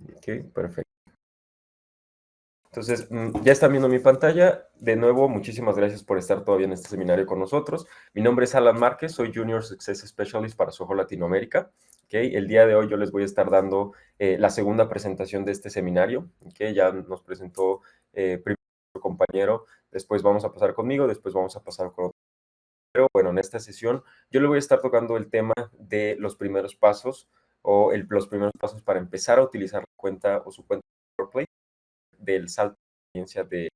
Ok, perfecto. Entonces, ya están viendo mi pantalla. De nuevo, muchísimas gracias por estar todavía en este seminario con nosotros. Mi nombre es Alan Márquez, soy Junior Success Specialist para Soho Latinoamérica. ¿Okay? El día de hoy yo les voy a estar dando la segunda presentación de este seminario. ¿Okay? Ya nos presentó primero nuestro compañero, después vamos a pasar conmigo, después vamos a pasar con otro. Pero bueno, en esta sesión yo le voy a estar tocando el tema de los primeros pasos o los primeros pasos para empezar a utilizar la cuenta o su cuenta de WordPress, del salto de experiencia de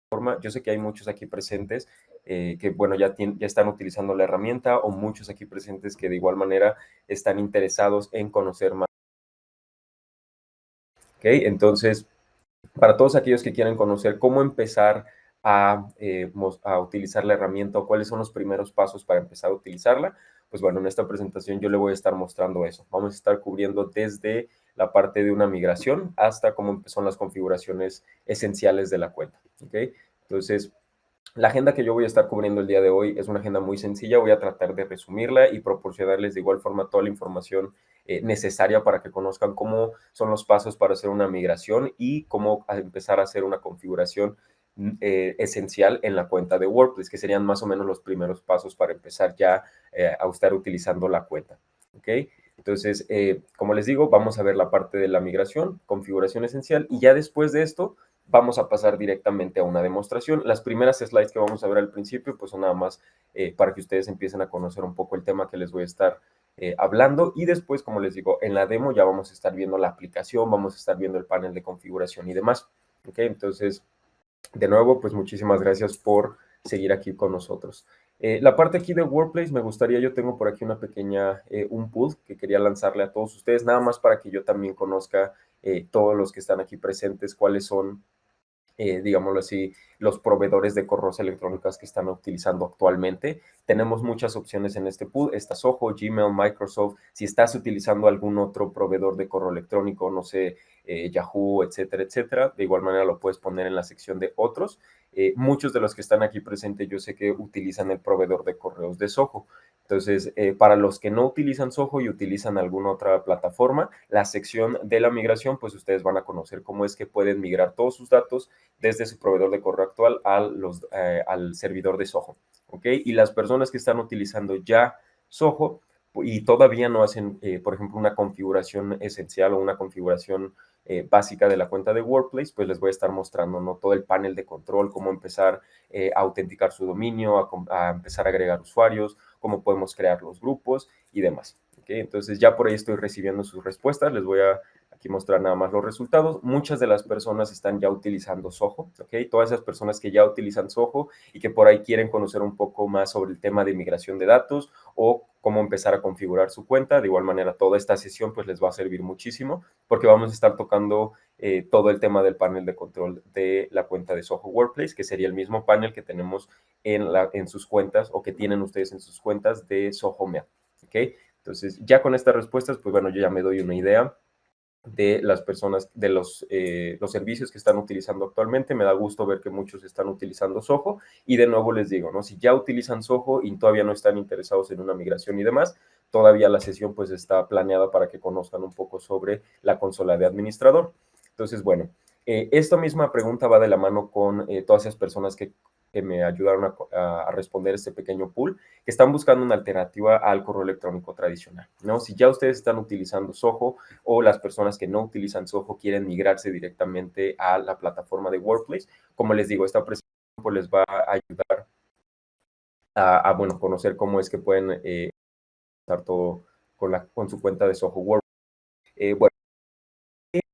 forma. Yo sé que hay muchos aquí presentes que, bueno, ya están utilizando la herramienta o muchos aquí presentes que de igual manera están interesados en conocer más. ¿Ok? Entonces, para todos aquellos que quieran conocer cómo empezar a utilizar la herramienta o cuáles son los primeros pasos para empezar a utilizarla, pues bueno, en esta presentación yo le voy a estar mostrando eso. Vamos a estar cubriendo desde la parte de una migración hasta cómo son las configuraciones esenciales de la cuenta. ¿Ok? Entonces, la agenda que yo voy a estar cubriendo el día de hoy es una agenda muy sencilla. Voy a tratar de resumirla y proporcionarles de igual forma toda la información necesaria para que conozcan cómo son los pasos para hacer una migración y cómo empezar a hacer una configuración esencial en la cuenta de WordPress, que serían más o menos los primeros pasos para empezar ya a estar utilizando la cuenta. ¿Ok? Entonces, como les digo, vamos a ver la parte de la migración, configuración esencial, y ya después de esto vamos a pasar directamente a una demostración. Las primeras slides que vamos a ver al principio, pues son nada más para que ustedes empiecen a conocer un poco el tema que les voy a estar hablando. Y después, como les digo, en la demo ya vamos a estar viendo la aplicación, vamos a estar viendo el panel de configuración y demás. ¿Ok? Entonces, de nuevo, pues muchísimas gracias por seguir aquí con nosotros. La parte aquí de Workplace, me gustaría, yo tengo por aquí una pequeña, un pool que quería lanzarle a todos ustedes, nada más para que yo también conozca todos los que están aquí presentes, cuáles son digámoslo así, los proveedores de correos electrónicos que están utilizando actualmente. Tenemos muchas opciones en este pool. Está Zoho, Gmail, Microsoft. Si estás utilizando algún otro proveedor de correo electrónico, no sé, Yahoo, etcétera, etcétera, de igual manera lo puedes poner en la sección de otros. Muchos de los que están aquí presentes, yo sé que utilizan el proveedor de correos de Zoho. Entonces, para los que no utilizan Zoho y utilizan alguna otra plataforma, la sección de la migración, pues ustedes van a conocer cómo es que pueden migrar todos sus datos desde su proveedor de correo actual al servidor de Zoho. ¿Ok? Y las personas que están utilizando ya Zoho y todavía no hacen, por ejemplo, una configuración esencial o una configuración básica de la cuenta de Workplace, pues les voy a estar mostrando, ¿no? Todo el panel de control, cómo empezar a autenticar su dominio, a empezar a agregar usuarios, cómo podemos crear los grupos y demás. ¿Okay? Entonces ya por ahí estoy recibiendo sus respuestas, les voy a aquí mostrar nada más los resultados. Muchas de las personas están ya utilizando Zoho, ¿ok? Todas esas personas que ya utilizan Zoho y que por ahí quieren conocer un poco más sobre el tema de migración de datos o cómo empezar a configurar su cuenta. De igual manera, toda esta sesión pues les va a servir muchísimo porque vamos a estar tocando todo el tema del panel de control de la cuenta de Zoho Workplace, que sería el mismo panel que tenemos en sus cuentas o que tienen ustedes en sus cuentas de Zoho Mail, ¿ok? Entonces, ya con estas respuestas, pues bueno, yo ya me doy una idea de las personas, de los servicios que están utilizando actualmente. Me da gusto ver que muchos están utilizando Zoho y de nuevo les digo, ¿no? Si ya utilizan Zoho y todavía no están interesados en una migración y demás, todavía la sesión pues está planeada para que conozcan un poco sobre la consola de administrador. Entonces, bueno, esta misma pregunta va de la mano con todas esas personas que me ayudaron a responder este pequeño pool, que están buscando una alternativa al correo electrónico tradicional, ¿no? Si ya ustedes están utilizando Zoho, o las personas que no utilizan Zoho quieren migrarse directamente a la plataforma de Workplace. Como les digo, esta presentación pues, les va a ayudar bueno, conocer cómo es que pueden estar todo con su cuenta de Zoho Workplace. Bueno,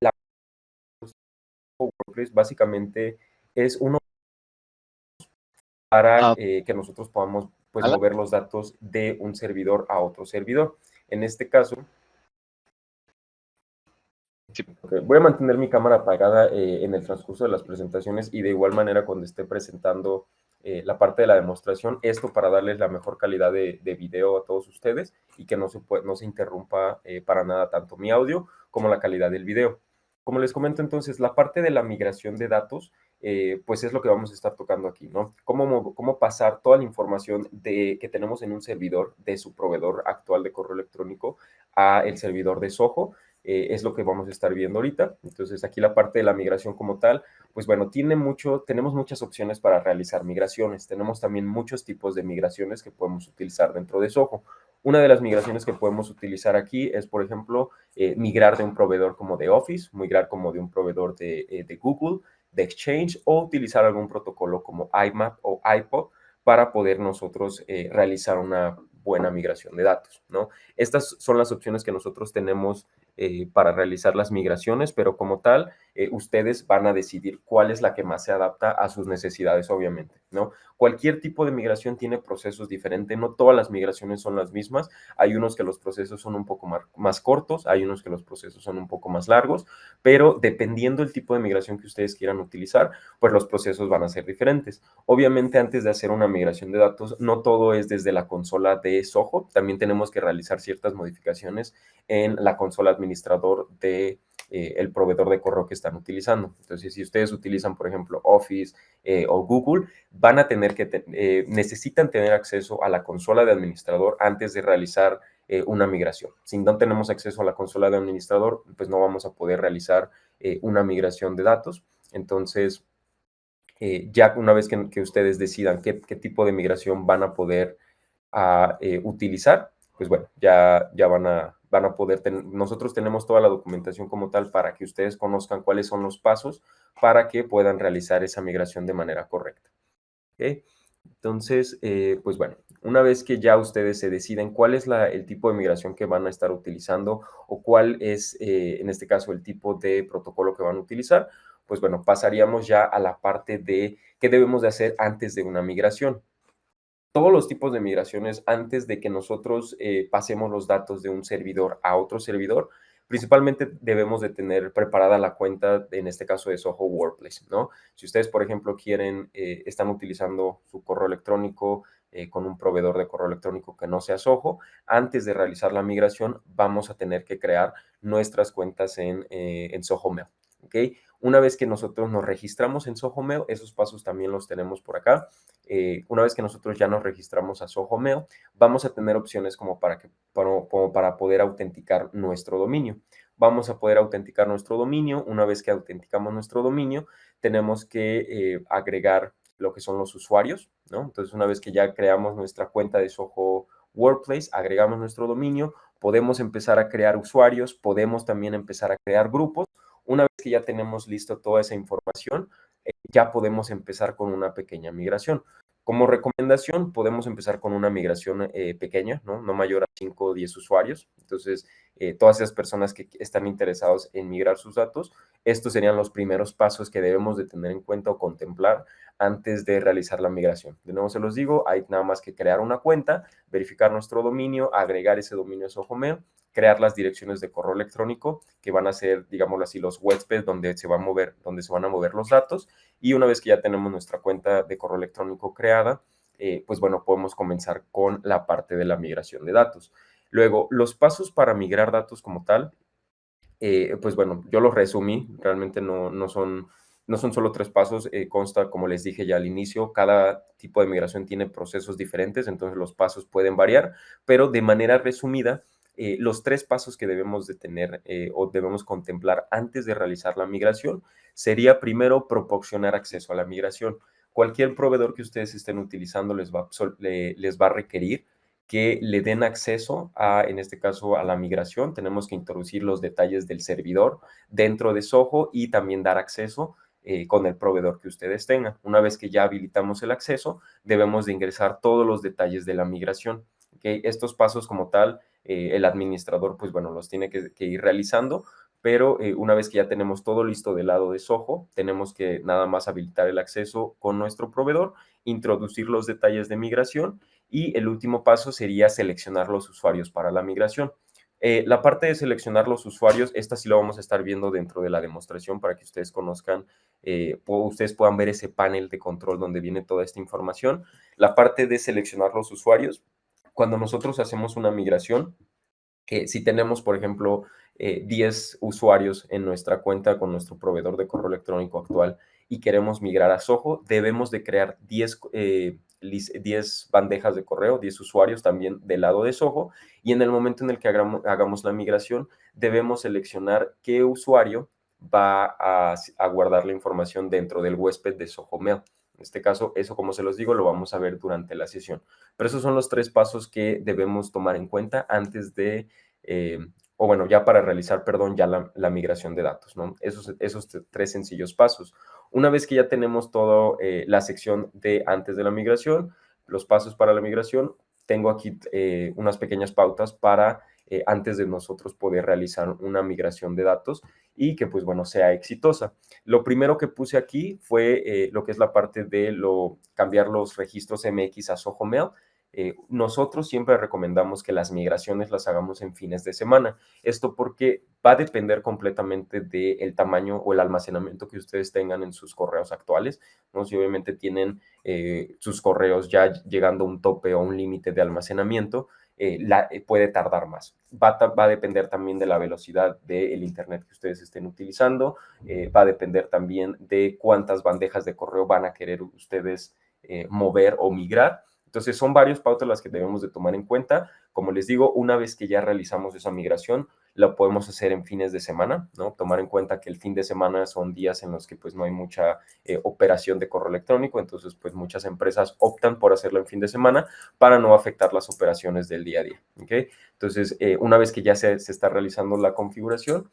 la Workplace básicamente es uno para Ah, que nosotros podamos pues, Alan, mover los datos de un servidor a otro servidor. En este caso, sí, voy a mantener mi cámara apagada en el transcurso de las presentaciones y de igual manera cuando esté presentando la parte de la demostración, esto para darles la mejor calidad de video a todos ustedes y que no se interrumpa para nada tanto mi audio como la calidad del video. Como les comento entonces, la parte de la migración de datos pues es lo que vamos a estar tocando aquí, ¿no? Cómo pasar toda la información que tenemos en un servidor de su proveedor actual de correo electrónico a el servidor de Soho. Es lo que vamos a estar viendo ahorita. Entonces, aquí la parte de la migración como tal, pues bueno, tenemos muchas opciones para realizar migraciones. Tenemos también muchos tipos de migraciones que podemos utilizar dentro de Soho. Una de las migraciones que podemos utilizar aquí es, por ejemplo, migrar de un proveedor como de Office, migrar como de un proveedor de Google, de Exchange, o utilizar algún protocolo como IMAP o IPO para poder nosotros realizar una buena migración de datos, ¿no? Estas son las opciones que nosotros tenemos para realizar las migraciones, pero como tal, ustedes van a decidir cuál es la que más se adapta a sus necesidades, obviamente, ¿no? Cualquier tipo de migración tiene procesos diferentes, no todas las migraciones son las mismas. Hay unos que los procesos son un poco más cortos, hay unos que los procesos son un poco más largos, pero dependiendo del tipo de migración que ustedes quieran utilizar, pues los procesos van a ser diferentes. Obviamente, antes de hacer una migración de datos, no todo es desde la consola de Soho, también tenemos que realizar ciertas modificaciones en la consola administrador de el proveedor de correo que están utilizando. Entonces, si ustedes utilizan, por ejemplo, Office o Google, van a tener que, necesitan tener acceso a la consola de administrador antes de realizar una migración. Si no tenemos acceso a la consola de administrador, pues no vamos a poder realizar una migración de datos. Entonces, ya una vez que ustedes decidan qué tipo de migración van a poder utilizar, pues bueno, ya van a poder nosotros tenemos toda la documentación como tal para que ustedes conozcan cuáles son los pasos para que puedan realizar esa migración de manera correcta. ¿Ok? Entonces, pues bueno, una vez que ya ustedes se deciden cuál es el tipo de migración que van a estar utilizando o cuál es, en este caso, el tipo de protocolo que van a utilizar, pues bueno, pasaríamos ya a la parte de qué debemos de hacer antes de una migración. Todos los tipos de migraciones antes de que nosotros pasemos los datos de un servidor a otro servidor, principalmente debemos de tener preparada la cuenta, en este caso de Soho Workplace, ¿no? Si ustedes, por ejemplo, están utilizando su correo electrónico con un proveedor de correo electrónico que no sea Soho, antes de realizar la migración vamos a tener que crear nuestras cuentas en Soho Mail, ¿ok? Una vez que nosotros nos registramos en Soho Mail, esos pasos también los tenemos por acá. Una vez que nosotros ya nos registramos a Soho Mail, vamos a tener opciones como para poder autenticar nuestro dominio. Vamos a poder autenticar nuestro dominio. Una vez que autenticamos nuestro dominio, tenemos que agregar lo que son los usuarios, ¿no? Entonces, una vez que ya creamos nuestra cuenta de Soho Workplace, agregamos nuestro dominio, podemos empezar a crear usuarios, podemos también empezar a crear grupos. Una vez que ya tenemos listo toda esa información, ya podemos empezar con una pequeña migración. Como recomendación, podemos empezar con una migración pequeña, ¿no? No mayor a 5 o 10 usuarios. Entonces, todas esas personas que están interesados en migrar sus datos, estos serían los primeros pasos que debemos de tener en cuenta o contemplar antes de realizar la migración. De nuevo se los digo, hay nada más que crear una cuenta, verificar nuestro dominio, agregar ese dominio a Soho Mail, crear las direcciones de correo electrónico que van a ser, digámoslo así, los huéspedes donde donde se van a mover los datos. Y una vez que ya tenemos nuestra cuenta de correo electrónico creada, pues bueno, podemos comenzar con la parte de la migración de datos. Luego, los pasos para migrar datos como tal, pues bueno, yo los resumí, realmente no son solo 3 pasos, consta, como les dije ya al inicio, cada tipo de migración tiene procesos diferentes, entonces los pasos pueden variar, pero de manera resumida, los 3 pasos que debemos de tener o debemos contemplar antes de realizar la migración sería primero proporcionar acceso a la migración. Cualquier proveedor que ustedes estén utilizando les va a requerir que le den acceso en este caso, a la migración. Tenemos que introducir los detalles del servidor dentro de Soho y también dar acceso con el proveedor que ustedes tengan. Una vez que ya habilitamos el acceso, debemos de ingresar todos los detalles de la migración. ¿Okay? Estos pasos como tal, el administrador, pues bueno, los tiene que ir realizando, pero una vez que ya tenemos todo listo del lado de Soho, tenemos que nada más habilitar el acceso con nuestro proveedor, introducir los detalles de migración y el último paso sería seleccionar los usuarios para la migración. La parte de seleccionar los usuarios, esta sí lo vamos a estar viendo dentro de la demostración para que ustedes conozcan, ustedes puedan ver ese panel de control donde viene toda esta información. La parte de seleccionar los usuarios, cuando nosotros hacemos una migración, si tenemos, por ejemplo, 10 usuarios en nuestra cuenta con nuestro proveedor de correo electrónico actual y queremos migrar a Zoho, debemos de crear 10 bandejas de correo, 10 usuarios también del lado de Zoho, y en el momento en el que hagamos la migración, debemos seleccionar qué usuario va a guardar la información dentro del huésped de Zoho Mail. En este caso, eso, como se los digo, lo vamos a ver durante la sesión. Pero esos son los 3 pasos que debemos tomar en cuenta antes de, o bueno, ya para realizar, perdón, ya la migración de datos, ¿no? Esos 3 sencillos pasos. Una vez que ya tenemos toda la sección de antes de la migración, los pasos para la migración, tengo aquí unas pequeñas pautas para antes de nosotros poder realizar una migración de datos y que, pues bueno, sea exitosa. Lo primero que puse aquí fue lo que es la parte de cambiar los registros MX a Zoho Mail. Nosotros siempre recomendamos que las migraciones las hagamos en fines de semana. Esto porque va a depender completamente del tamaño o el almacenamiento que ustedes tengan en sus correos actuales, ¿no? Si obviamente tienen sus correos ya llegando a un tope o un límite de almacenamiento, puede tardar más. Va a depender también de la velocidad del Internet que ustedes estén utilizando, va a depender también de cuántas bandejas de correo van a querer ustedes mover o migrar. Entonces, son varios pautas las que debemos de tomar en cuenta. Como les digo, una vez que ya realizamos esa migración, la podemos hacer en fines de semana, ¿no? Tomar en cuenta que el fin de semana son días en los que pues no hay mucha operación de correo electrónico, entonces pues muchas empresas optan por hacerlo en fin de semana para no afectar las operaciones del día a día, ¿ok? Entonces, una vez que ya se está realizando la configuración,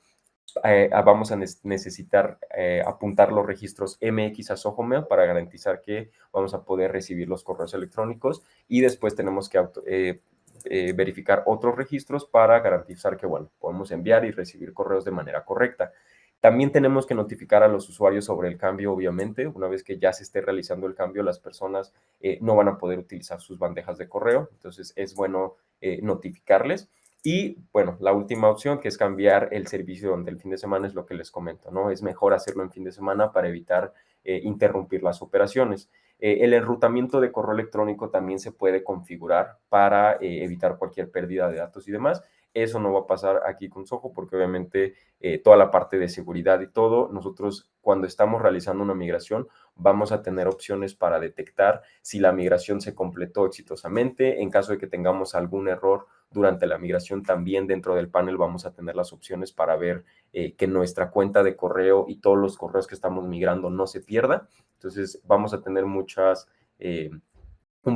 vamos a necesitar apuntar los registros MX a Zoho Mail para garantizar que vamos a poder recibir los correos electrónicos y después tenemos que verificar otros registros para garantizar que, bueno, podemos enviar y recibir correos de manera correcta. También tenemos que notificar a los usuarios sobre el cambio, obviamente. Una vez que ya se esté realizando el cambio, las personas no van a poder utilizar sus bandejas de correo. Entonces, es bueno notificarles. Y bueno, la última opción, que es cambiar el servicio donde el fin de semana, es lo que les comento, ¿no? Es mejor hacerlo en fin de semana para evitar interrumpir las operaciones. El enrutamiento de correo electrónico también se puede configurar para evitar cualquier pérdida de datos y demás. Eso no va a pasar aquí con Zoho porque obviamente toda la parte de seguridad y todo, nosotros cuando estamos realizando una migración vamos a tener opciones para detectar si la migración se completó exitosamente. En caso de que tengamos algún error durante la migración, también dentro del panel vamos a tener las opciones para ver que nuestra cuenta de correo y todos los correos que estamos migrando no se pierda. Entonces vamos a tener un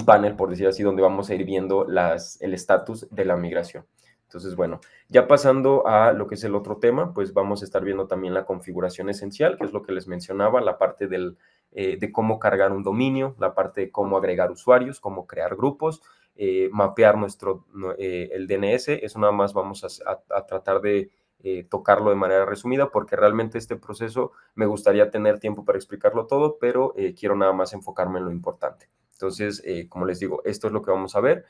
panel, por decir así, donde vamos a ir viendo el estatus de la migración. Entonces, bueno, ya pasando a lo que es el otro tema, pues vamos a estar viendo también la configuración esencial, que es lo que les mencionaba, la parte de cómo cargar un dominio, la parte de cómo agregar usuarios, cómo crear grupos, mapear el DNS. Eso nada más vamos a tratar de tocarlo de manera resumida, porque realmente este proceso me gustaría tener tiempo para explicarlo todo, pero quiero nada más enfocarme en lo importante. Entonces, como les digo, esto es lo que vamos a ver.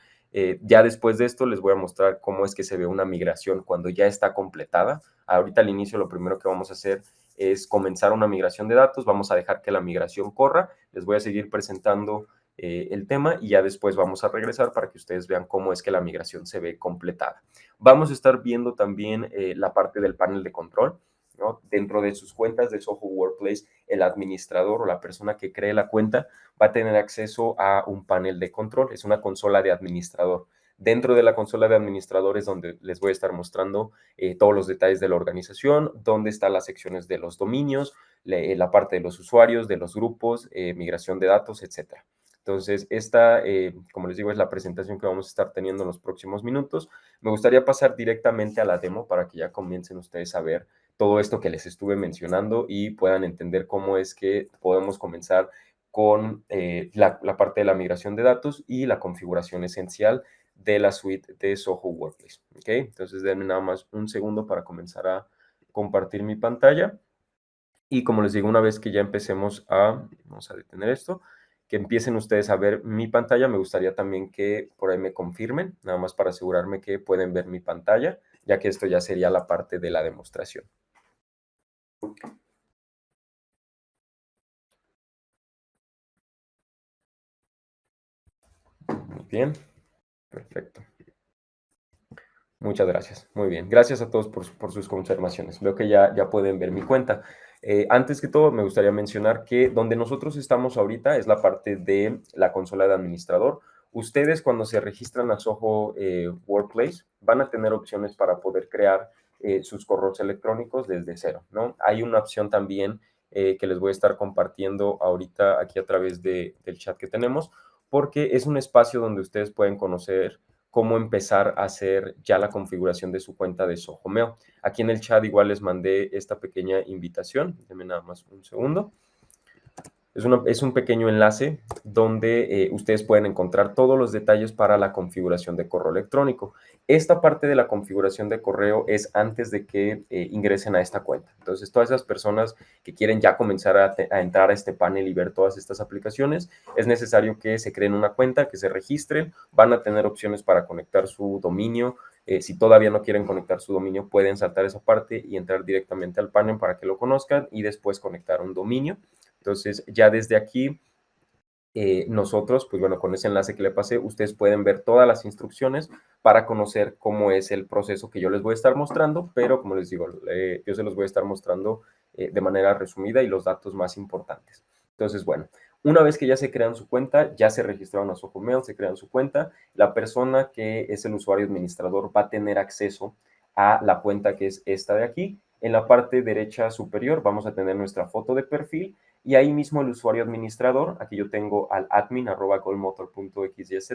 Ya después de esto les voy a mostrar cómo es que se ve una migración cuando ya está completada. Ahorita al inicio lo primero que vamos a hacer es comenzar una migración de datos. Vamos a dejar que la migración corra. Les voy a seguir presentando el tema y ya después vamos a regresar para que ustedes vean cómo es que la migración se ve completada. Vamos a estar viendo también la parte del panel de control, ¿no? Dentro de sus cuentas de Zoho Workplace, el administrador o la persona que cree la cuenta va a tener acceso a un panel de control, es una consola de administrador. Dentro de la consola de administradores donde les voy a estar mostrando todos los detalles de la organización, dónde están las secciones de los dominios, la parte de los usuarios, de los grupos, migración de datos, etcétera. Entonces, esta, como les digo, es la presentación que vamos a estar teniendo en los próximos minutos. Me gustaría pasar directamente a la demo para que ya comiencen ustedes a ver todo esto que les estuve mencionando y puedan entender cómo es que podemos comenzar con la parte de la migración de datos y la configuración esencial de la suite de Zoho Workplace. ¿Ok? Entonces, denme nada más un segundo para comenzar a compartir mi pantalla. Y como les digo, una vez que ya empecemos vamos a detener esto, que empiecen ustedes a ver mi pantalla, me gustaría también que por ahí me confirmen, nada más para asegurarme que pueden ver mi pantalla, ya que esto ya sería la parte de la demostración. Muy bien, perfecto. Muchas gracias. Muy bien. Gracias a todos por sus confirmaciones. Veo que ya pueden ver mi cuenta. Antes que todo, me gustaría mencionar que donde nosotros estamos ahorita es la parte de la consola de administrador. Ustedes cuando se registran a Zoho Workplace van a tener opciones para poder crear sus correos electrónicos desde cero, ¿no? Hay una opción también que les voy a estar compartiendo ahorita aquí a través del chat que tenemos, porque es un espacio donde ustedes pueden conocer cómo empezar a hacer ya la configuración de su cuenta de Zoho Mail. Aquí en el chat igual les mandé esta pequeña invitación. Denme nada más un segundo. Es un pequeño enlace donde ustedes pueden encontrar todos los detalles para la configuración de correo electrónico. Esta parte de la configuración de correo es antes de que ingresen a esta cuenta. Entonces, todas esas personas que quieren ya comenzar a entrar a este panel y ver todas estas aplicaciones, es necesario que se creen una cuenta, que se registren, van a tener opciones para conectar su dominio. Si todavía no quieren conectar su dominio, pueden saltar esa parte y entrar directamente al panel para que lo conozcan y después conectar un dominio. Entonces, ya desde aquí, nosotros, pues bueno, con ese enlace que le pasé, ustedes pueden ver todas las instrucciones para conocer cómo es el proceso que yo les voy a estar mostrando, pero como les digo, yo se los voy a estar mostrando de manera resumida y los datos más importantes. Entonces, bueno, una vez que ya se crean su cuenta, ya se registraron a Zoho Mail, se crean su cuenta, la persona que es el usuario administrador va a tener acceso a la cuenta que es esta de aquí. En la parte derecha superior vamos a tener nuestra foto de perfil y ahí mismo el usuario administrador, aquí yo tengo al admin@golmotor.xyz,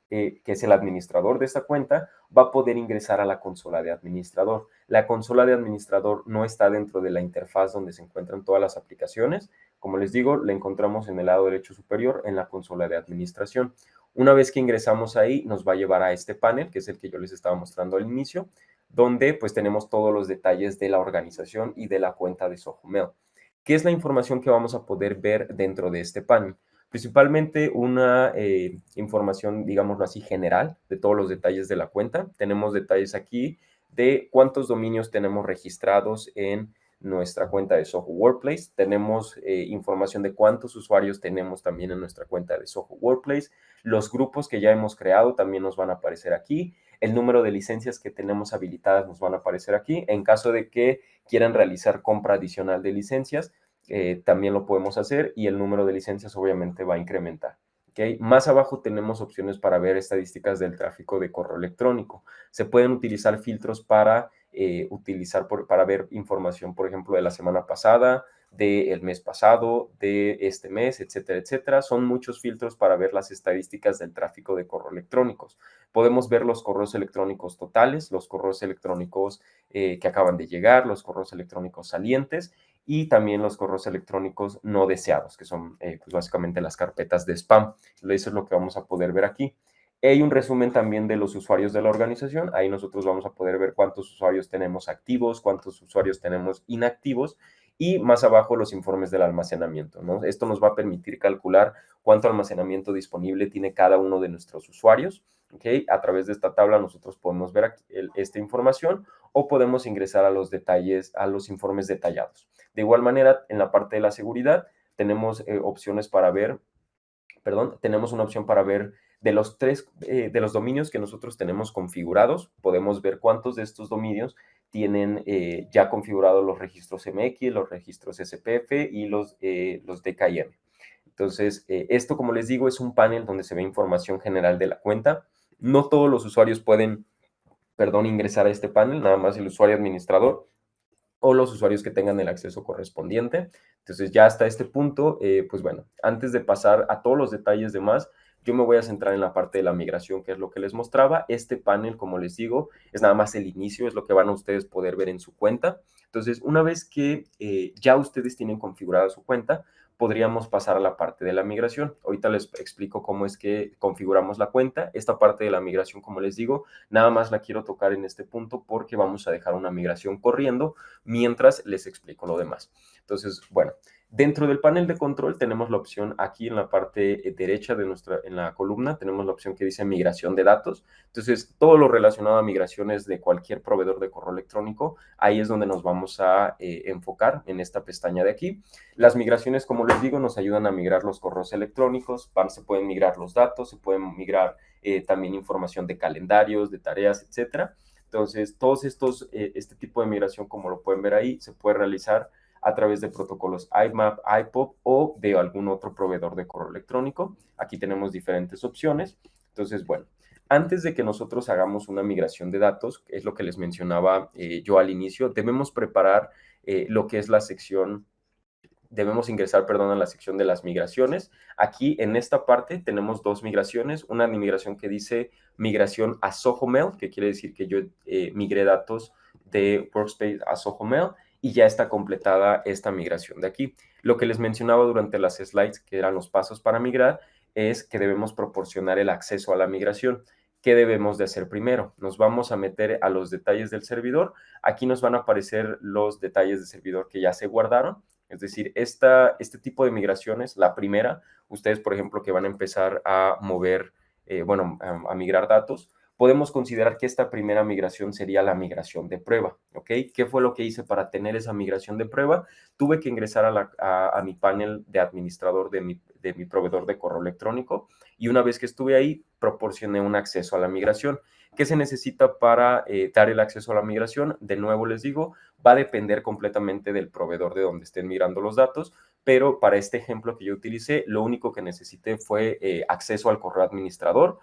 que es el administrador de esta cuenta, va a poder ingresar a la consola de administrador. La consola de administrador no está dentro de la interfaz donde se encuentran todas las aplicaciones. Como les digo, la encontramos en el lado derecho superior en la consola de administración. Una vez que ingresamos ahí, nos va a llevar a este panel, que es el que yo les estaba mostrando al inicio, donde pues tenemos todos los detalles de la organización y de la cuenta de Zoho Mail. ¿Qué es la información que vamos a poder ver dentro de este panel? Principalmente una información, digámoslo así, general de todos los detalles de la cuenta. Tenemos detalles aquí de cuántos dominios tenemos registrados en nuestra cuenta de Zoho Workplace. Tenemos información de cuántos usuarios tenemos también en nuestra cuenta de Zoho Workplace. Los grupos que ya hemos creado también nos van a aparecer aquí. El número de licencias que tenemos habilitadas nos van a aparecer aquí. En caso de que quieran realizar compra adicional de licencias, también lo podemos hacer y el número de licencias obviamente va a incrementar. ¿Okay? Más abajo tenemos opciones para ver estadísticas del tráfico de correo electrónico. Se pueden utilizar filtros para para ver información, por ejemplo, de la semana pasada, del mes pasado, de este mes, etcétera, etcétera. Son muchos filtros para ver las estadísticas del tráfico de correo electrónicos. Podemos ver los correos electrónicos totales, los correos electrónicos que acaban de llegar, los correos electrónicos salientes y también los correos electrónicos no deseados, que son pues básicamente las carpetas de spam. Eso es lo que vamos a poder ver aquí. Hay un resumen también de los usuarios de la organización. Ahí nosotros vamos a poder ver cuántos usuarios tenemos activos, cuántos usuarios tenemos inactivos y más abajo los informes del almacenamiento, ¿no? Esto nos va a permitir calcular cuánto almacenamiento disponible tiene cada uno de nuestros usuarios. ¿Okay? A través de esta tabla nosotros podemos ver aquí esta información o podemos ingresar a los detalles, a los informes detallados. De igual manera, en la parte de la seguridad tenemos opciones para ver, perdón, tenemos una opción para ver de los dominios que nosotros tenemos configurados, podemos ver cuántos de estos dominios tienen ya configurados los registros MX, los registros SPF y los DKIM. Entonces, esto, como les digo, es un panel donde se ve información general de la cuenta. No todos los usuarios pueden, perdón, ingresar a este panel, nada más el usuario administrador o los usuarios que tengan el acceso correspondiente. Entonces, ya hasta este punto, pues bueno, antes de pasar a todos los detalles de más, yo me voy a centrar en la parte de la migración, que es lo que les mostraba. Este panel, como les digo, es nada más el inicio, es lo que van a ustedes poder ver en su cuenta. Entonces, una vez que ya ustedes tienen configurada su cuenta, podríamos pasar a la parte de la migración. Ahorita les explico cómo es que configuramos la cuenta. Esta parte de la migración, como les digo, nada más la quiero tocar en este punto porque vamos a dejar una migración corriendo mientras les explico lo demás. Entonces, bueno, dentro del panel de control tenemos la opción aquí en la parte derecha en la columna, tenemos la opción que dice migración de datos. Entonces, todo lo relacionado a migraciones de cualquier proveedor de correo electrónico, ahí es donde nos vamos a enfocar en esta pestaña de aquí. Las migraciones, como les digo, nos ayudan a migrar los correos electrónicos, se pueden migrar los datos, se pueden migrar también información de calendarios, de tareas, etcétera. Entonces, este tipo de migración, como lo pueden ver ahí, se puede realizar a través de protocolos IMAP, IPOP o de algún otro proveedor de correo electrónico. Aquí tenemos diferentes opciones. Entonces, bueno, antes de que nosotros hagamos una migración de datos, que es lo que les mencionaba yo al inicio, debemos preparar lo que es la sección, debemos ingresar, perdón, a la sección de las migraciones. Aquí en esta parte tenemos dos migraciones, una migración que dice migración a Zoho Mail, que quiere decir que yo migré datos de Workspace a Zoho Mail y ya está completada esta migración de aquí. Lo que les mencionaba durante las slides, que eran los pasos para migrar, es que debemos proporcionar el acceso a la migración. ¿Qué debemos de hacer primero? Nos vamos a meter a los detalles del servidor. Aquí nos van a aparecer los detalles del servidor que ya se guardaron. Es decir, este tipo de migraciones, la primera, ustedes, por ejemplo, que van a empezar a mover, a migrar datos, podemos considerar que esta primera migración sería la migración de prueba, ¿ok? ¿Qué fue lo que hice para tener esa migración de prueba? Tuve que ingresar a mi panel de administrador de mi proveedor de correo electrónico y una vez que estuve ahí, proporcioné un acceso a la migración. ¿Qué se necesita para dar el acceso a la migración? De nuevo les digo, va a depender completamente del proveedor de donde estén migrando los datos, pero para este ejemplo que yo utilicé, lo único que necesité fue acceso al correo administrador.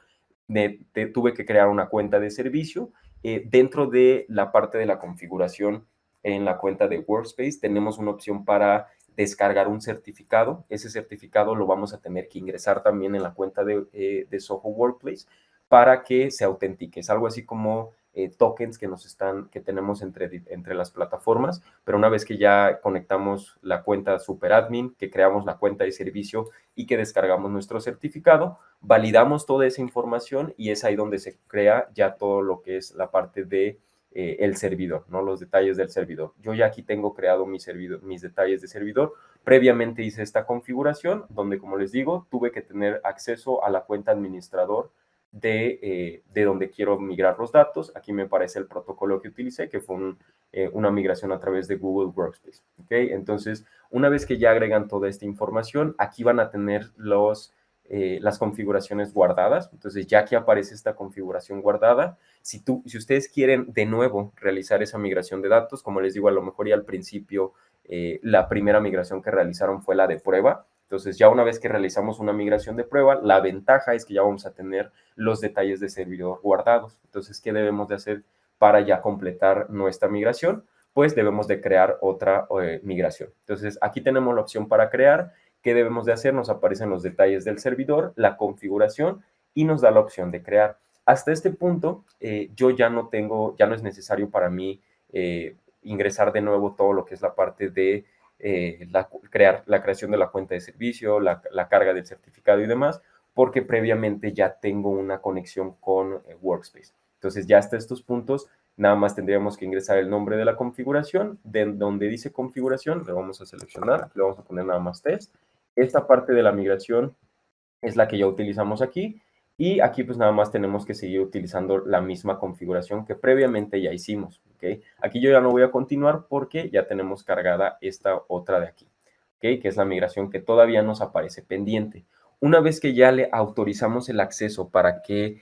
Tuve que crear una cuenta de servicio. Dentro de la parte de la configuración en la cuenta de Workspace, tenemos una opción para descargar un certificado. Ese certificado lo vamos a tener que ingresar también en la cuenta de Zoho Workplace para que se autentique. Es algo así como tokens que tenemos entre las plataformas, pero una vez que ya conectamos la cuenta superadmin, que creamos la cuenta de servicio y que descargamos nuestro certificado, validamos toda esa información y es ahí donde se crea ya todo lo que es la parte de el servidor, ¿no? Los detalles del servidor. Yo ya aquí tengo creado mis detalles de servidor. Previamente hice esta configuración donde, como les digo, tuve que tener acceso a la cuenta administrador de donde quiero migrar los datos. Aquí me aparece el protocolo que utilicé, que fue una migración a través de Google Workspace. ¿Okay? Entonces, una vez que ya agregan toda esta información, aquí van a tener las configuraciones guardadas. Entonces, ya que aparece esta configuración guardada, si ustedes quieren de nuevo realizar esa migración de datos, como les digo, a lo mejor ya al principio la primera migración que realizaron fue la de prueba. Entonces, ya una vez que realizamos una migración de prueba, la ventaja es que ya vamos a tener los detalles de servidor guardados. Entonces, ¿qué debemos de hacer para ya completar nuestra migración? Pues debemos de crear otra migración. Entonces, aquí tenemos la opción para crear. ¿Qué debemos de hacer? Nos aparecen los detalles del servidor, la configuración y nos da la opción de crear. Hasta este punto, yo ya no es necesario para mí ingresar de nuevo todo lo que es la parte de la creación de la cuenta de servicio, la carga del certificado y demás, porque previamente ya tengo una conexión con Workspace. Entonces, ya hasta estos puntos, nada más tendríamos que ingresar el nombre de la configuración, de donde dice configuración, le vamos a seleccionar, le vamos a poner nada más test. Esta parte de la migración es la que ya utilizamos aquí. Y aquí pues nada más tenemos que seguir utilizando la misma configuración que previamente ya hicimos. ¿Okay? Aquí yo ya no voy a continuar porque ya tenemos cargada esta otra de aquí. ¿Okay? Que es la migración que todavía nos aparece pendiente. Una vez que ya le autorizamos el acceso para que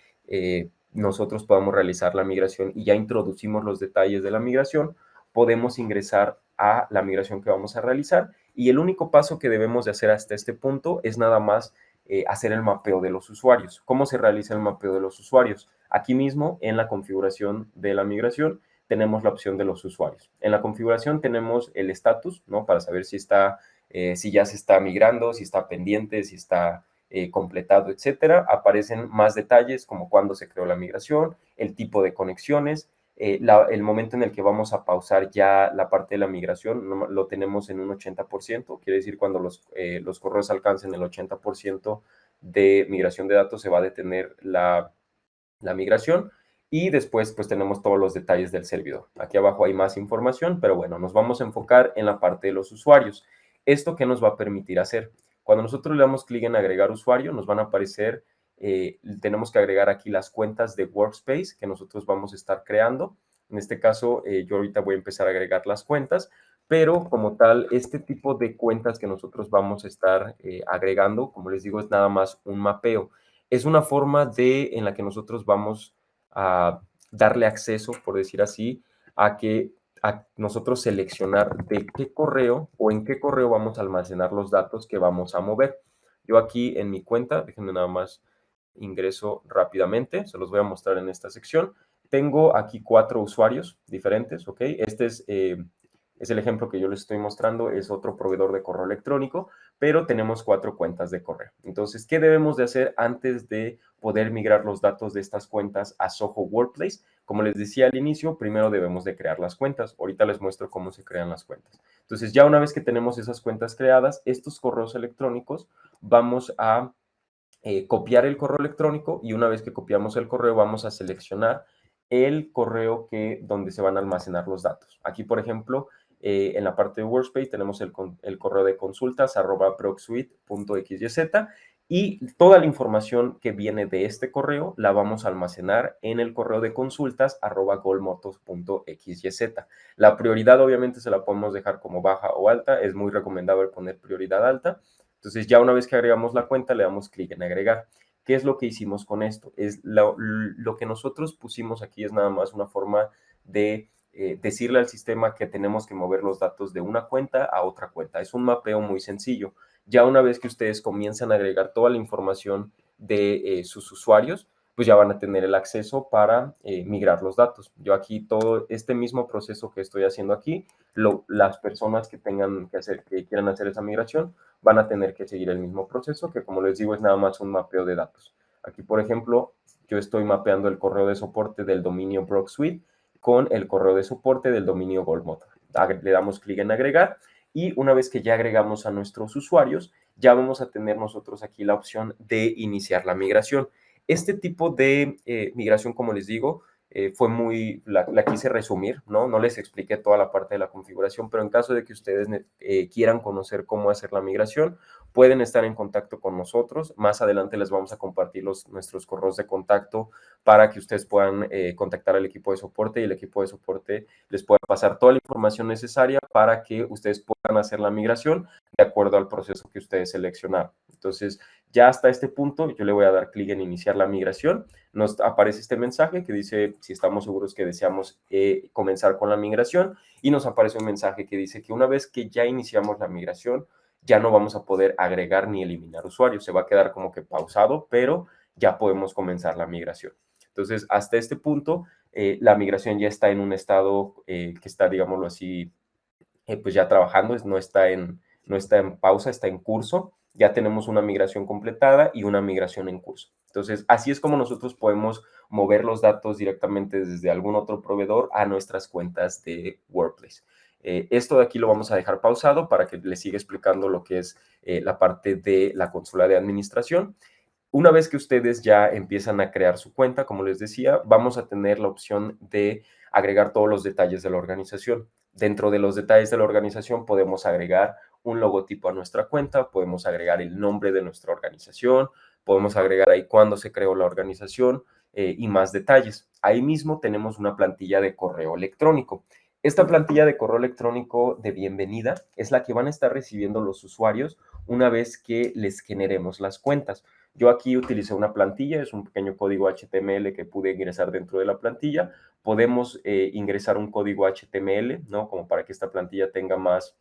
nosotros podamos realizar la migración y ya introducimos los detalles de la migración, podemos ingresar a la migración que vamos a realizar. Y el único paso que debemos de hacer hasta este punto es nada más hacer el mapeo de los usuarios. ¿Cómo se realiza el mapeo de los usuarios? Aquí mismo, en la configuración de la migración, tenemos la opción de los usuarios. En la configuración tenemos el estatus, ¿no? Para saber si ya se está migrando, si está pendiente, si está completado, etcétera. Aparecen más detalles como cuándo se creó la migración, el tipo de conexiones, el momento en el que vamos a pausar ya la parte de la migración, lo tenemos en un 80%, quiere decir cuando los correos alcancen el 80% de migración de datos se va a detener la migración y después pues tenemos todos los detalles del servidor. Aquí abajo hay más información, pero bueno, nos vamos a enfocar en la parte de los usuarios. ¿Esto qué nos va a permitir hacer? Cuando nosotros le damos clic en agregar usuario, nos van a aparecer, tenemos que agregar aquí las cuentas de Workspace que nosotros vamos a estar creando. En este caso, yo ahorita voy a empezar a agregar las cuentas, pero como tal, este tipo de cuentas que nosotros vamos a estar agregando, como les digo, es nada más un mapeo. Es una forma en la que nosotros vamos a darle acceso, por decir así, a que a nosotros seleccionar de qué correo o en qué correo vamos a almacenar los datos que vamos a mover. Yo aquí en mi cuenta, déjenme nada más ingreso rápidamente, se los voy a mostrar en esta sección. Tengo aquí 4 usuarios diferentes, ¿ok? Este es el ejemplo que yo les estoy mostrando, es otro proveedor de correo electrónico, pero tenemos 4 cuentas de correo. Entonces, ¿qué debemos de hacer antes de poder migrar los datos de estas cuentas a Zoho Workplace? Como les decía al inicio, primero debemos de crear las cuentas. Ahorita les muestro cómo se crean las cuentas. Entonces, ya una vez que tenemos esas cuentas creadas, estos correos electrónicos, vamos a copiar el correo electrónico y una vez que copiamos el correo vamos a seleccionar el correo donde se van a almacenar los datos. Aquí, por ejemplo, en la parte de Workspace tenemos el correo de consultas @procsuite.xyz y toda la información que viene de este correo la vamos a almacenar en el correo de consultas @golmotos.xyz. La prioridad obviamente se la podemos dejar como baja o alta, es muy recomendable poner prioridad alta. Entonces, ya una vez que agregamos la cuenta, le damos clic en agregar. ¿Qué es lo que hicimos con esto? Lo que nosotros pusimos aquí es nada más una forma de decirle al sistema que tenemos que mover los datos de una cuenta a otra cuenta. Es un mapeo muy sencillo. Ya una vez que ustedes comienzan a agregar toda la información de sus usuarios, pues ya van a tener el acceso para migrar los datos. Yo aquí todo este mismo proceso que estoy haciendo aquí, las personas que tengan que hacer, que quieran hacer esa migración, van a tener que seguir el mismo proceso, que como les digo es nada más un mapeo de datos. Aquí, por ejemplo, yo estoy mapeando el correo de soporte del dominio Brock Suite con el correo de soporte del dominio Goldmotor. Le damos clic en agregar y una vez que ya agregamos a nuestros usuarios, ya vamos a tener nosotros aquí la opción de iniciar la migración. Este tipo de migración, como les digo, fue la quise resumir, ¿no? No les expliqué toda la parte de la configuración, pero en caso de que ustedes quieran conocer cómo hacer la migración, pueden estar en contacto con nosotros. Más adelante les vamos a compartir nuestros correos de contacto para que ustedes puedan contactar al equipo de soporte y el equipo de soporte les pueda pasar toda la información necesaria para que ustedes puedan hacer la migración de acuerdo al proceso que ustedes seleccionaron. Entonces, ya hasta este punto, yo le voy a dar clic en iniciar la migración. Nos aparece este mensaje que dice si estamos seguros que deseamos comenzar con la migración y nos aparece un mensaje que dice que una vez que ya iniciamos la migración, ya no vamos a poder agregar ni eliminar usuarios. Se va a quedar como que pausado, pero ya podemos comenzar la migración. Entonces, hasta este punto, la migración ya está en un estado que está, digámoslo así, pues ya trabajando, no está en pausa, está en curso. Ya tenemos una migración completada y una migración en curso. Entonces, así es como nosotros podemos mover los datos directamente desde algún otro proveedor a nuestras cuentas de Workplace. Esto de aquí lo vamos a dejar pausado para que les siga explicando lo que es la parte de la consola de administración. Una vez que ustedes ya empiezan a crear su cuenta, como les decía, vamos a tener la opción de agregar todos los detalles de la organización. Dentro de los detalles de la organización podemos agregar un logotipo a nuestra cuenta, podemos agregar el nombre de nuestra organización, podemos agregar ahí cuándo se creó la organización y más detalles. Ahí mismo tenemos una plantilla de correo electrónico. Esta plantilla de correo electrónico de bienvenida es la que van a estar recibiendo los usuarios una vez que les generemos las cuentas. Yo aquí utilicé una plantilla, es un pequeño código HTML que pude ingresar dentro de la plantilla. Podemos ingresar un código HTML, ¿no? Como para que esta plantilla tenga más,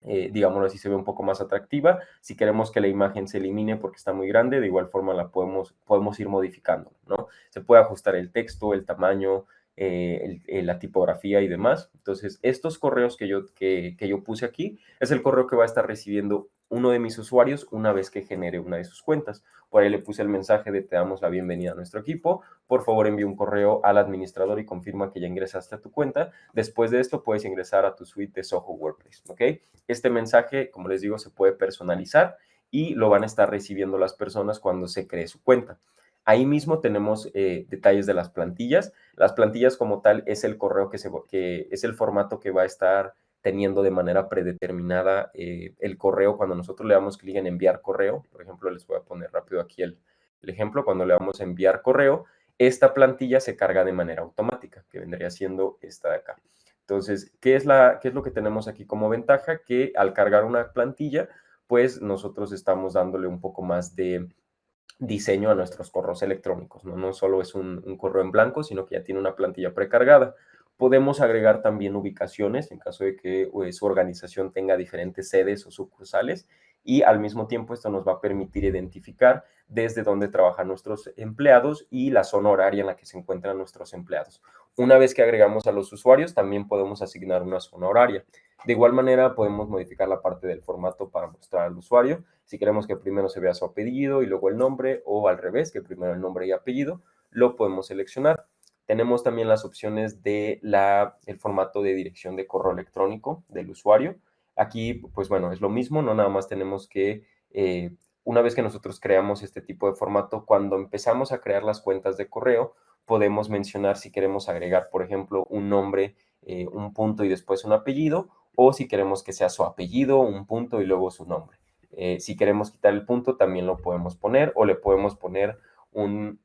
digámoslo así, se ve un poco más atractiva. Si queremos que la imagen se elimine porque está muy grande, de igual forma la podemos ir modificando, ¿no? Se puede ajustar el texto, el tamaño, la tipografía y demás. Entonces, estos correos que yo puse aquí es el correo que va a estar recibiendo uno de mis usuarios una vez que genere una de sus cuentas. Por ahí le puse el mensaje de te damos la bienvenida a nuestro equipo. Por favor, envía un correo al administrador y confirma que ya ingresaste a tu cuenta. Después de esto, puedes ingresar a tu suite de Zoho Workplace, ¿ok? Este mensaje, como les digo, se puede personalizar y lo van a estar recibiendo las personas cuando se cree su cuenta. Ahí mismo tenemos detalles de las plantillas. Las plantillas como tal es el correo que es el formato que va a estar teniendo de manera predeterminada el correo cuando nosotros le damos clic en enviar correo. Por ejemplo, les voy a poner rápido aquí el ejemplo. Cuando le damos a enviar correo, esta plantilla se carga de manera automática, que vendría siendo esta de acá. Entonces, ¿qué es lo que tenemos aquí como ventaja? Que al cargar una plantilla, pues nosotros estamos dándole un poco más de diseño a nuestros correos electrónicos, ¿no? No solo es un correo en blanco, sino que ya tiene una plantilla precargada. Podemos agregar también ubicaciones en caso de que su organización tenga diferentes sedes o sucursales y al mismo tiempo esto nos va a permitir identificar desde dónde trabajan nuestros empleados y la zona horaria en la que se encuentran nuestros empleados. Una vez que agregamos a los usuarios, también podemos asignar una zona horaria. De igual manera, podemos modificar la parte del formato para mostrar al usuario. Si queremos que primero se vea su apellido y luego el nombre, o al revés, que primero el nombre y apellido, lo podemos seleccionar. Tenemos también las opciones de el formato de dirección de correo electrónico del usuario. Aquí, pues bueno, es lo mismo, no nada más tenemos que, una vez que nosotros creamos este tipo de formato, cuando empezamos a crear las cuentas de correo, podemos mencionar si queremos agregar, por ejemplo, un nombre, un punto y después un apellido, o si queremos que sea su apellido, un punto y luego su nombre. Si queremos quitar el punto, también lo podemos poner o le podemos poner un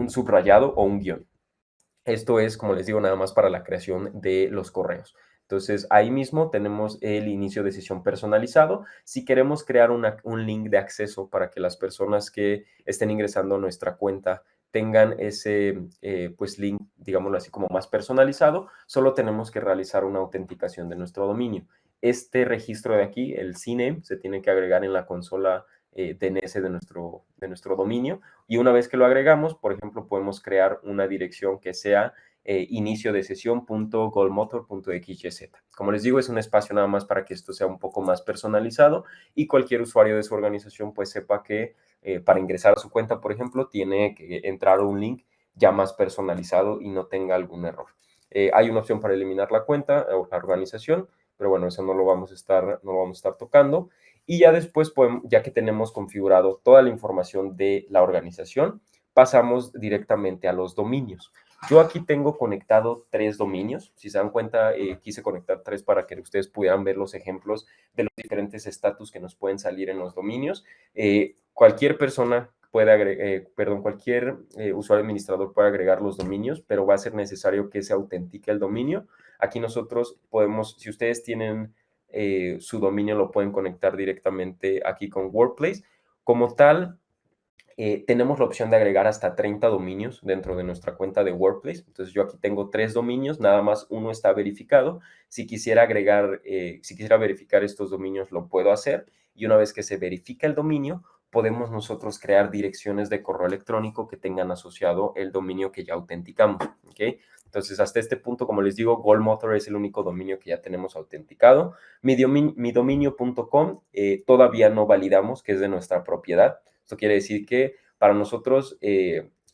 subrayado o un guión. Esto es, como les digo, nada más para la creación de los correos. Entonces, ahí mismo tenemos el inicio de sesión personalizado. Si queremos crear un link de acceso para que las personas que estén ingresando a nuestra cuenta tengan ese pues link, digámoslo así, como más personalizado, solo tenemos que realizar una autenticación de nuestro dominio. Este registro de aquí, el CNAME, se tiene que agregar en la consola DNS de nuestro dominio y una vez que lo agregamos, por ejemplo, podemos crear una dirección que sea inicio de sesión.goldmotor.xyz. Como les digo, es un espacio nada más para que esto sea un poco más personalizado y cualquier usuario de su organización pues sepa que para ingresar a su cuenta, por ejemplo, tiene que entrar a un link ya más personalizado y no tenga algún error. Hay una opción para eliminar la cuenta o la organización, pero bueno, eso no lo vamos a estar tocando. Y ya después, ya que tenemos configurado toda la información de la organización, pasamos directamente a los dominios. Yo aquí tengo conectado 3 dominios. Si se dan cuenta, quise conectar 3 para que ustedes pudieran ver los ejemplos de los diferentes estatus que nos pueden salir en los dominios. Cualquier persona puede cualquier usuario administrador puede agregar los dominios, pero va a ser necesario que se autentique el dominio. Aquí nosotros podemos, si ustedes tienen su dominio, lo pueden conectar directamente aquí con Workplace. Como tal, tenemos la opción de agregar hasta 30 dominios dentro de nuestra cuenta de Workplace. Entonces yo aquí tengo 3 dominios, nada más uno está verificado. Si quisiera verificar estos dominios, lo puedo hacer. Y una vez que se verifica el dominio, podemos nosotros crear direcciones de correo electrónico que tengan asociado el dominio que ya autenticamos. ¿Ok? Entonces, hasta este punto, como les digo, Goldmotor es el único dominio que ya tenemos autenticado. Mi dominio.com todavía no validamos que es de nuestra propiedad. Esto quiere decir que para nosotros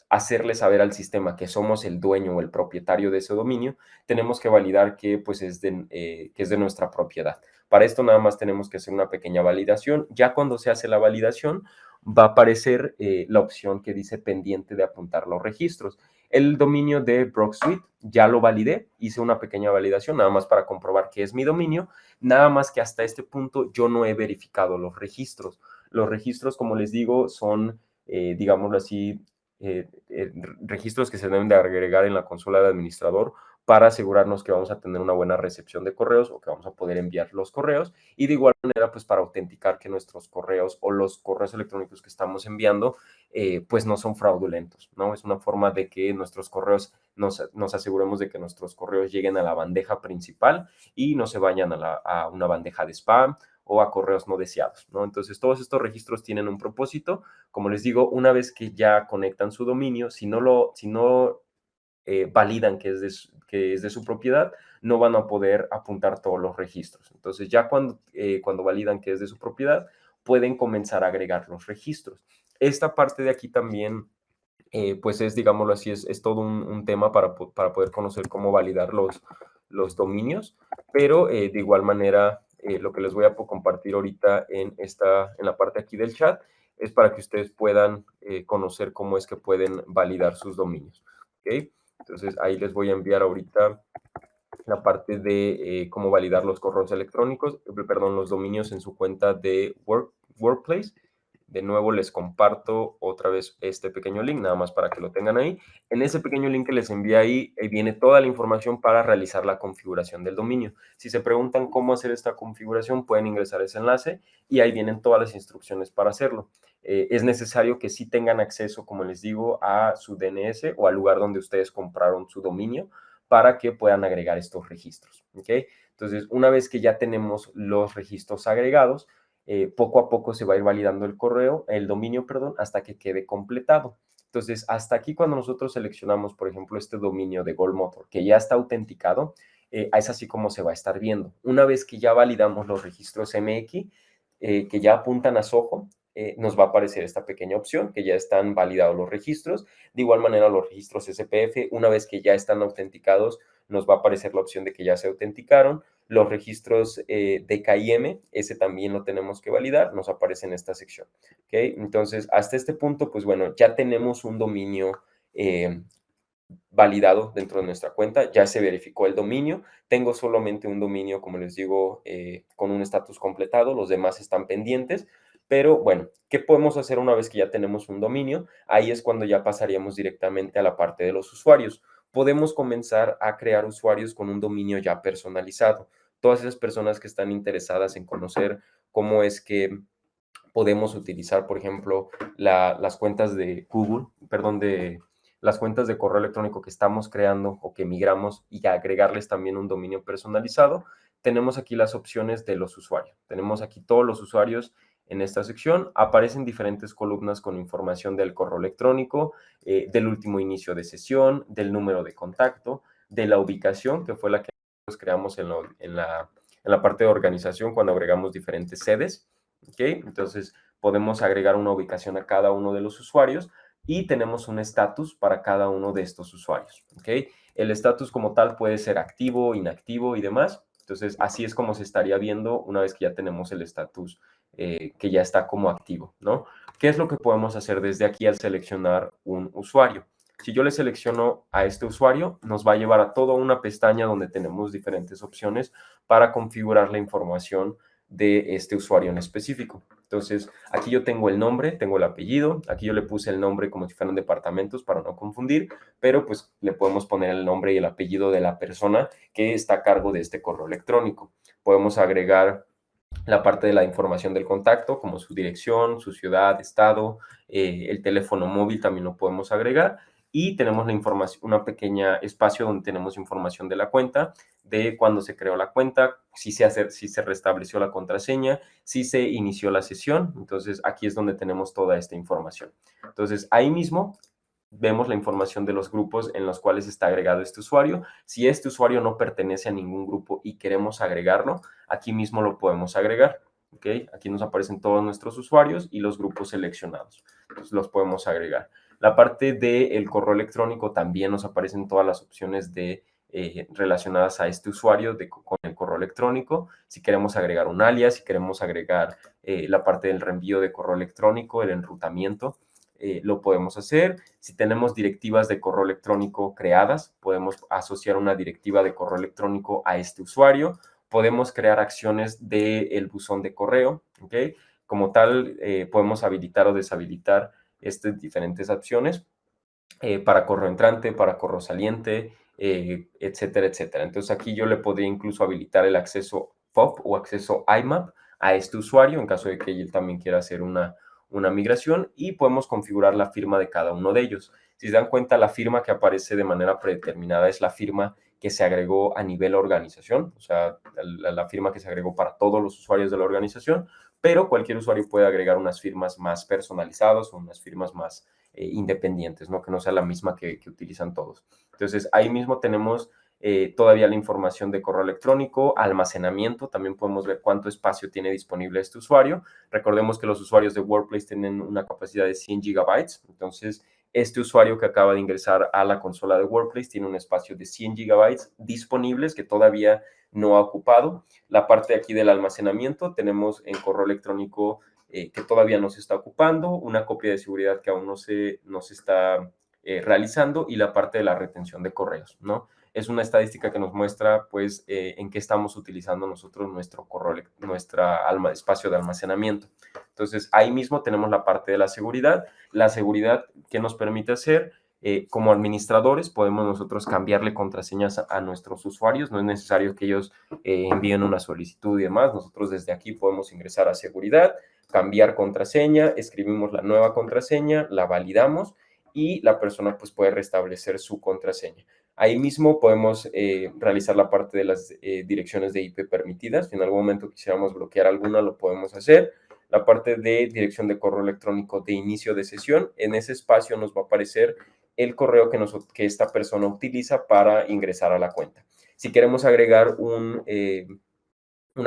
hacerle saber al sistema que somos el dueño o el propietario de ese dominio, tenemos que validar que, pues, que es de nuestra propiedad. Para esto nada más tenemos que hacer una pequeña validación. Ya cuando se hace la validación, va a aparecer la opción que dice pendiente de apuntar los registros. El dominio de BrockSuite ya lo validé, hice una pequeña validación nada más para comprobar que es mi dominio, nada más que hasta este punto yo no he verificado los registros. Los registros, como les digo, son, digámoslo así, registros que se deben de agregar en la consola de administrador para asegurarnos que vamos a tener una buena recepción de correos o que vamos a poder enviar los correos y de igual manera pues para autenticar que nuestros correos o los correos electrónicos que estamos enviando pues no son fraudulentos, ¿no? Es una forma de que nuestros correos, nos aseguremos de que nuestros correos lleguen a la bandeja principal y no se vayan a una bandeja de spam o a correos no deseados, ¿no? Entonces, todos estos registros tienen un propósito. Como les digo, una vez que ya conectan su dominio, si no validan que es de su propiedad, no van a poder apuntar todos los registros. Entonces, ya cuando validan que es de su propiedad, pueden comenzar a agregar los registros. Esta parte de aquí también, pues es, digámoslo así, es todo un tema para poder conocer cómo validar los dominios, pero de igual manera, lo que les voy a compartir ahorita en la parte aquí del chat es para que ustedes puedan conocer cómo es que pueden validar sus dominios. ¿Ok? Entonces, ahí les voy a enviar ahorita la parte de cómo validar los correos electrónicos, perdón, los dominios en su cuenta de Workplace. De nuevo les comparto otra vez este pequeño link, nada más para que lo tengan ahí. En ese pequeño link que les envié ahí, viene toda la información para realizar la configuración del dominio. Si se preguntan cómo hacer esta configuración, pueden ingresar ese enlace y ahí vienen todas las instrucciones para hacerlo. Es necesario que sí tengan acceso, como les digo, a su DNS o al lugar donde ustedes compraron su dominio para que puedan agregar estos registros, ¿ok? Entonces, una vez que ya tenemos los registros agregados, poco a poco se va a ir validando el dominio, perdón, hasta que quede completado. Entonces, hasta aquí cuando nosotros seleccionamos, por ejemplo, este dominio de Gold Motor, que ya está autenticado, es así como se va a estar viendo. Una vez que ya validamos los registros MX, que ya apuntan a Soho, nos va a aparecer esta pequeña opción, que ya están validados los registros. De igual manera, los registros SPF, una vez que ya están autenticados, nos va a aparecer la opción de que ya se autenticaron. Los registros de KIM, ese también lo tenemos que validar, nos aparece en esta sección. ¿Okay? Entonces, hasta este punto, pues bueno, ya tenemos un dominio validado dentro de nuestra cuenta, ya se verificó el dominio, tengo solamente un dominio, como les digo, con un estatus completado, los demás están pendientes, pero bueno, ¿qué podemos hacer una vez que ya tenemos un dominio? Ahí es cuando ya pasaríamos directamente a la parte de los usuarios. Podemos comenzar a crear usuarios con un dominio ya personalizado. Todas esas personas que están interesadas en conocer cómo es que podemos utilizar, por ejemplo, las cuentas de Google, perdón, de las cuentas de correo electrónico que estamos creando o que migramos y agregarles también un dominio personalizado, tenemos aquí las opciones de los usuarios. Tenemos aquí todos los usuarios en esta sección. Aparecen diferentes columnas con información del correo electrónico, del último inicio de sesión, del número de contacto, de la ubicación, que fue la que nosotros creamos en la parte de organización cuando agregamos diferentes sedes. ¿Ok? Entonces podemos agregar una ubicación a cada uno de los usuarios y tenemos un estatus para cada uno de estos usuarios. ¿Ok? El estatus como tal puede ser activo, inactivo y demás. Entonces así es como se estaría viendo una vez que ya tenemos el estatus que ya está como activo, ¿no? ¿Qué es lo que podemos hacer desde aquí al seleccionar un usuario? Si yo le selecciono a este usuario, nos va a llevar a toda una pestaña donde tenemos diferentes opciones para configurar la información de este usuario en específico. Entonces, aquí yo tengo el nombre, tengo el apellido, aquí yo le puse el nombre como si fueran departamentos para no confundir, pero pues le podemos poner el nombre y el apellido de la persona que está a cargo de este correo electrónico. Podemos agregar la parte de la información del contacto, como su dirección, su ciudad, estado, el teléfono móvil también lo podemos agregar y tenemos la información, una pequeña espacio donde tenemos información de la cuenta, de cuándo se creó la cuenta, si se restableció la contraseña, si se inició la sesión. Entonces, aquí es donde tenemos toda esta información. Entonces, ahí mismo vemos la información de los grupos en los cuales está agregado este usuario. Si este usuario no pertenece a ningún grupo y queremos agregarlo, aquí mismo lo podemos agregar. ¿Okay? Aquí nos aparecen todos nuestros usuarios y los grupos seleccionados. Entonces los podemos agregar. La parte del correo electrónico también nos aparecen todas las opciones relacionadas a este usuario con el correo electrónico. Si queremos agregar un alias, si queremos agregar la parte del reenvío de correo electrónico, el enrutamiento, lo podemos hacer. Si tenemos directivas de correo electrónico creadas, podemos asociar una directiva de correo electrónico a este usuario. Podemos crear acciones del buzón de correo, ¿ok? Como tal, podemos habilitar o deshabilitar estas diferentes opciones para correo entrante, para correo saliente, etcétera, etcétera. Entonces aquí yo le podría incluso habilitar el acceso POP o acceso IMAP a este usuario en caso de que él también quiera hacer una migración y podemos configurar la firma de cada uno de ellos. Si se dan cuenta, la firma que aparece de manera predeterminada es la firma que se agregó a nivel organización, o sea, la firma que se agregó para todos los usuarios de la organización, pero cualquier usuario puede agregar unas firmas más personalizadas o unas firmas más independientes, ¿no? Que no sea la misma que utilizan todos. Entonces, ahí mismo tenemos todavía la información de correo electrónico, almacenamiento, también podemos ver cuánto espacio tiene disponible este usuario. Recordemos que los usuarios de Workplace tienen una capacidad de 100 gigabytes, entonces este usuario que acaba de ingresar a la consola de Workplace tiene un espacio de 100 gigabytes disponibles que todavía no ha ocupado. La parte aquí del almacenamiento tenemos en correo electrónico que todavía no se está ocupando, una copia de seguridad que aún no se está realizando y la parte de la retención de correos, ¿no? Es una estadística que nos muestra, pues, en qué estamos utilizando nosotros nuestro correo, espacio de almacenamiento. Entonces, ahí mismo tenemos la parte de la seguridad que nos permite hacer como administradores podemos nosotros cambiarle contraseñas a nuestros usuarios, no es necesario que ellos envíen una solicitud y demás, nosotros desde aquí podemos ingresar a seguridad, cambiar contraseña, escribimos la nueva contraseña, la validamos y la persona pues puede restablecer su contraseña. Ahí mismo podemos realizar la parte de las direcciones de IP permitidas. Si en algún momento quisiéramos bloquear alguna, lo podemos hacer. La parte de dirección de correo electrónico de inicio de sesión, en ese espacio nos va a aparecer el correo que esta persona utiliza para ingresar a la cuenta. Si queremos agregar una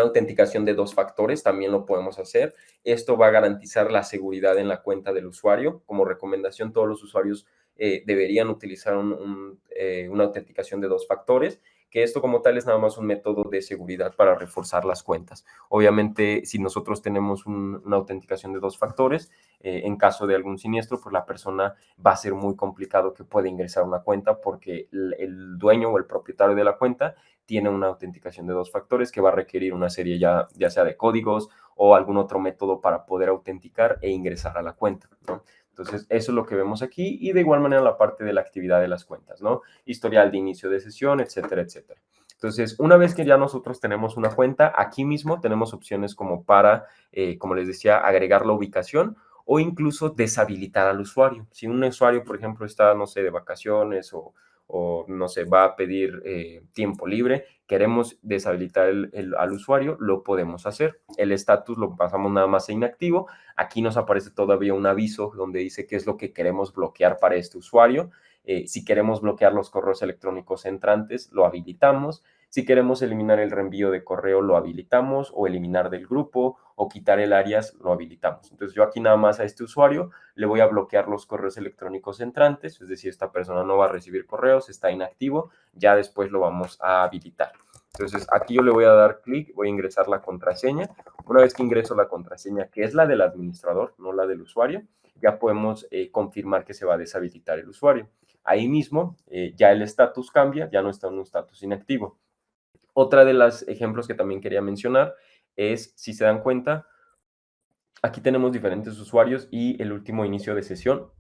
autenticación de 2 factores, también lo podemos hacer. Esto va a garantizar la seguridad en la cuenta del usuario. Como recomendación, todos los usuarios deberían utilizar una autenticación de 2 factores, que esto como tal es nada más un método de seguridad para reforzar las cuentas. Obviamente, si nosotros tenemos una autenticación de 2 factores, en caso de algún siniestro, pues la persona va a ser muy complicado que pueda ingresar a una cuenta porque el dueño o el propietario de la cuenta tiene una autenticación de 2 factores que va a requerir una serie ya sea de códigos o algún otro método para poder autenticar e ingresar a la cuenta, ¿no? Entonces, eso es lo que vemos aquí y de igual manera la parte de la actividad de las cuentas, ¿no? Historial de inicio de sesión, etcétera, etcétera. Entonces, una vez que ya nosotros tenemos una cuenta, aquí mismo tenemos opciones como para, como les decía, agregar la ubicación o incluso deshabilitar al usuario. Si un usuario, por ejemplo, está, no sé, de vacaciones o no sé, va a pedir tiempo libre, queremos deshabilitar al usuario, lo podemos hacer. El estatus lo pasamos nada más a inactivo. Aquí nos aparece todavía un aviso donde dice qué es lo que queremos bloquear para este usuario. Si queremos bloquear los correos electrónicos entrantes, lo habilitamos. Si queremos eliminar el reenvío de correo, lo habilitamos, o eliminar del grupo, o quitar el alias, lo habilitamos. Entonces yo aquí nada más a este usuario le voy a bloquear los correos electrónicos entrantes, es decir, esta persona no va a recibir correos, está inactivo, ya después lo vamos a habilitar. Entonces aquí yo le voy a dar clic, voy a ingresar la contraseña. Una vez que ingreso la contraseña, que es la del administrador, no la del usuario, ya podemos confirmar que se va a deshabilitar el usuario. Ahí mismo ya el estatus cambia, ya no está en un estatus inactivo. Otra de los ejemplos que también quería mencionar es, si se dan cuenta, aquí tenemos diferentes usuarios y el último inicio de sesión,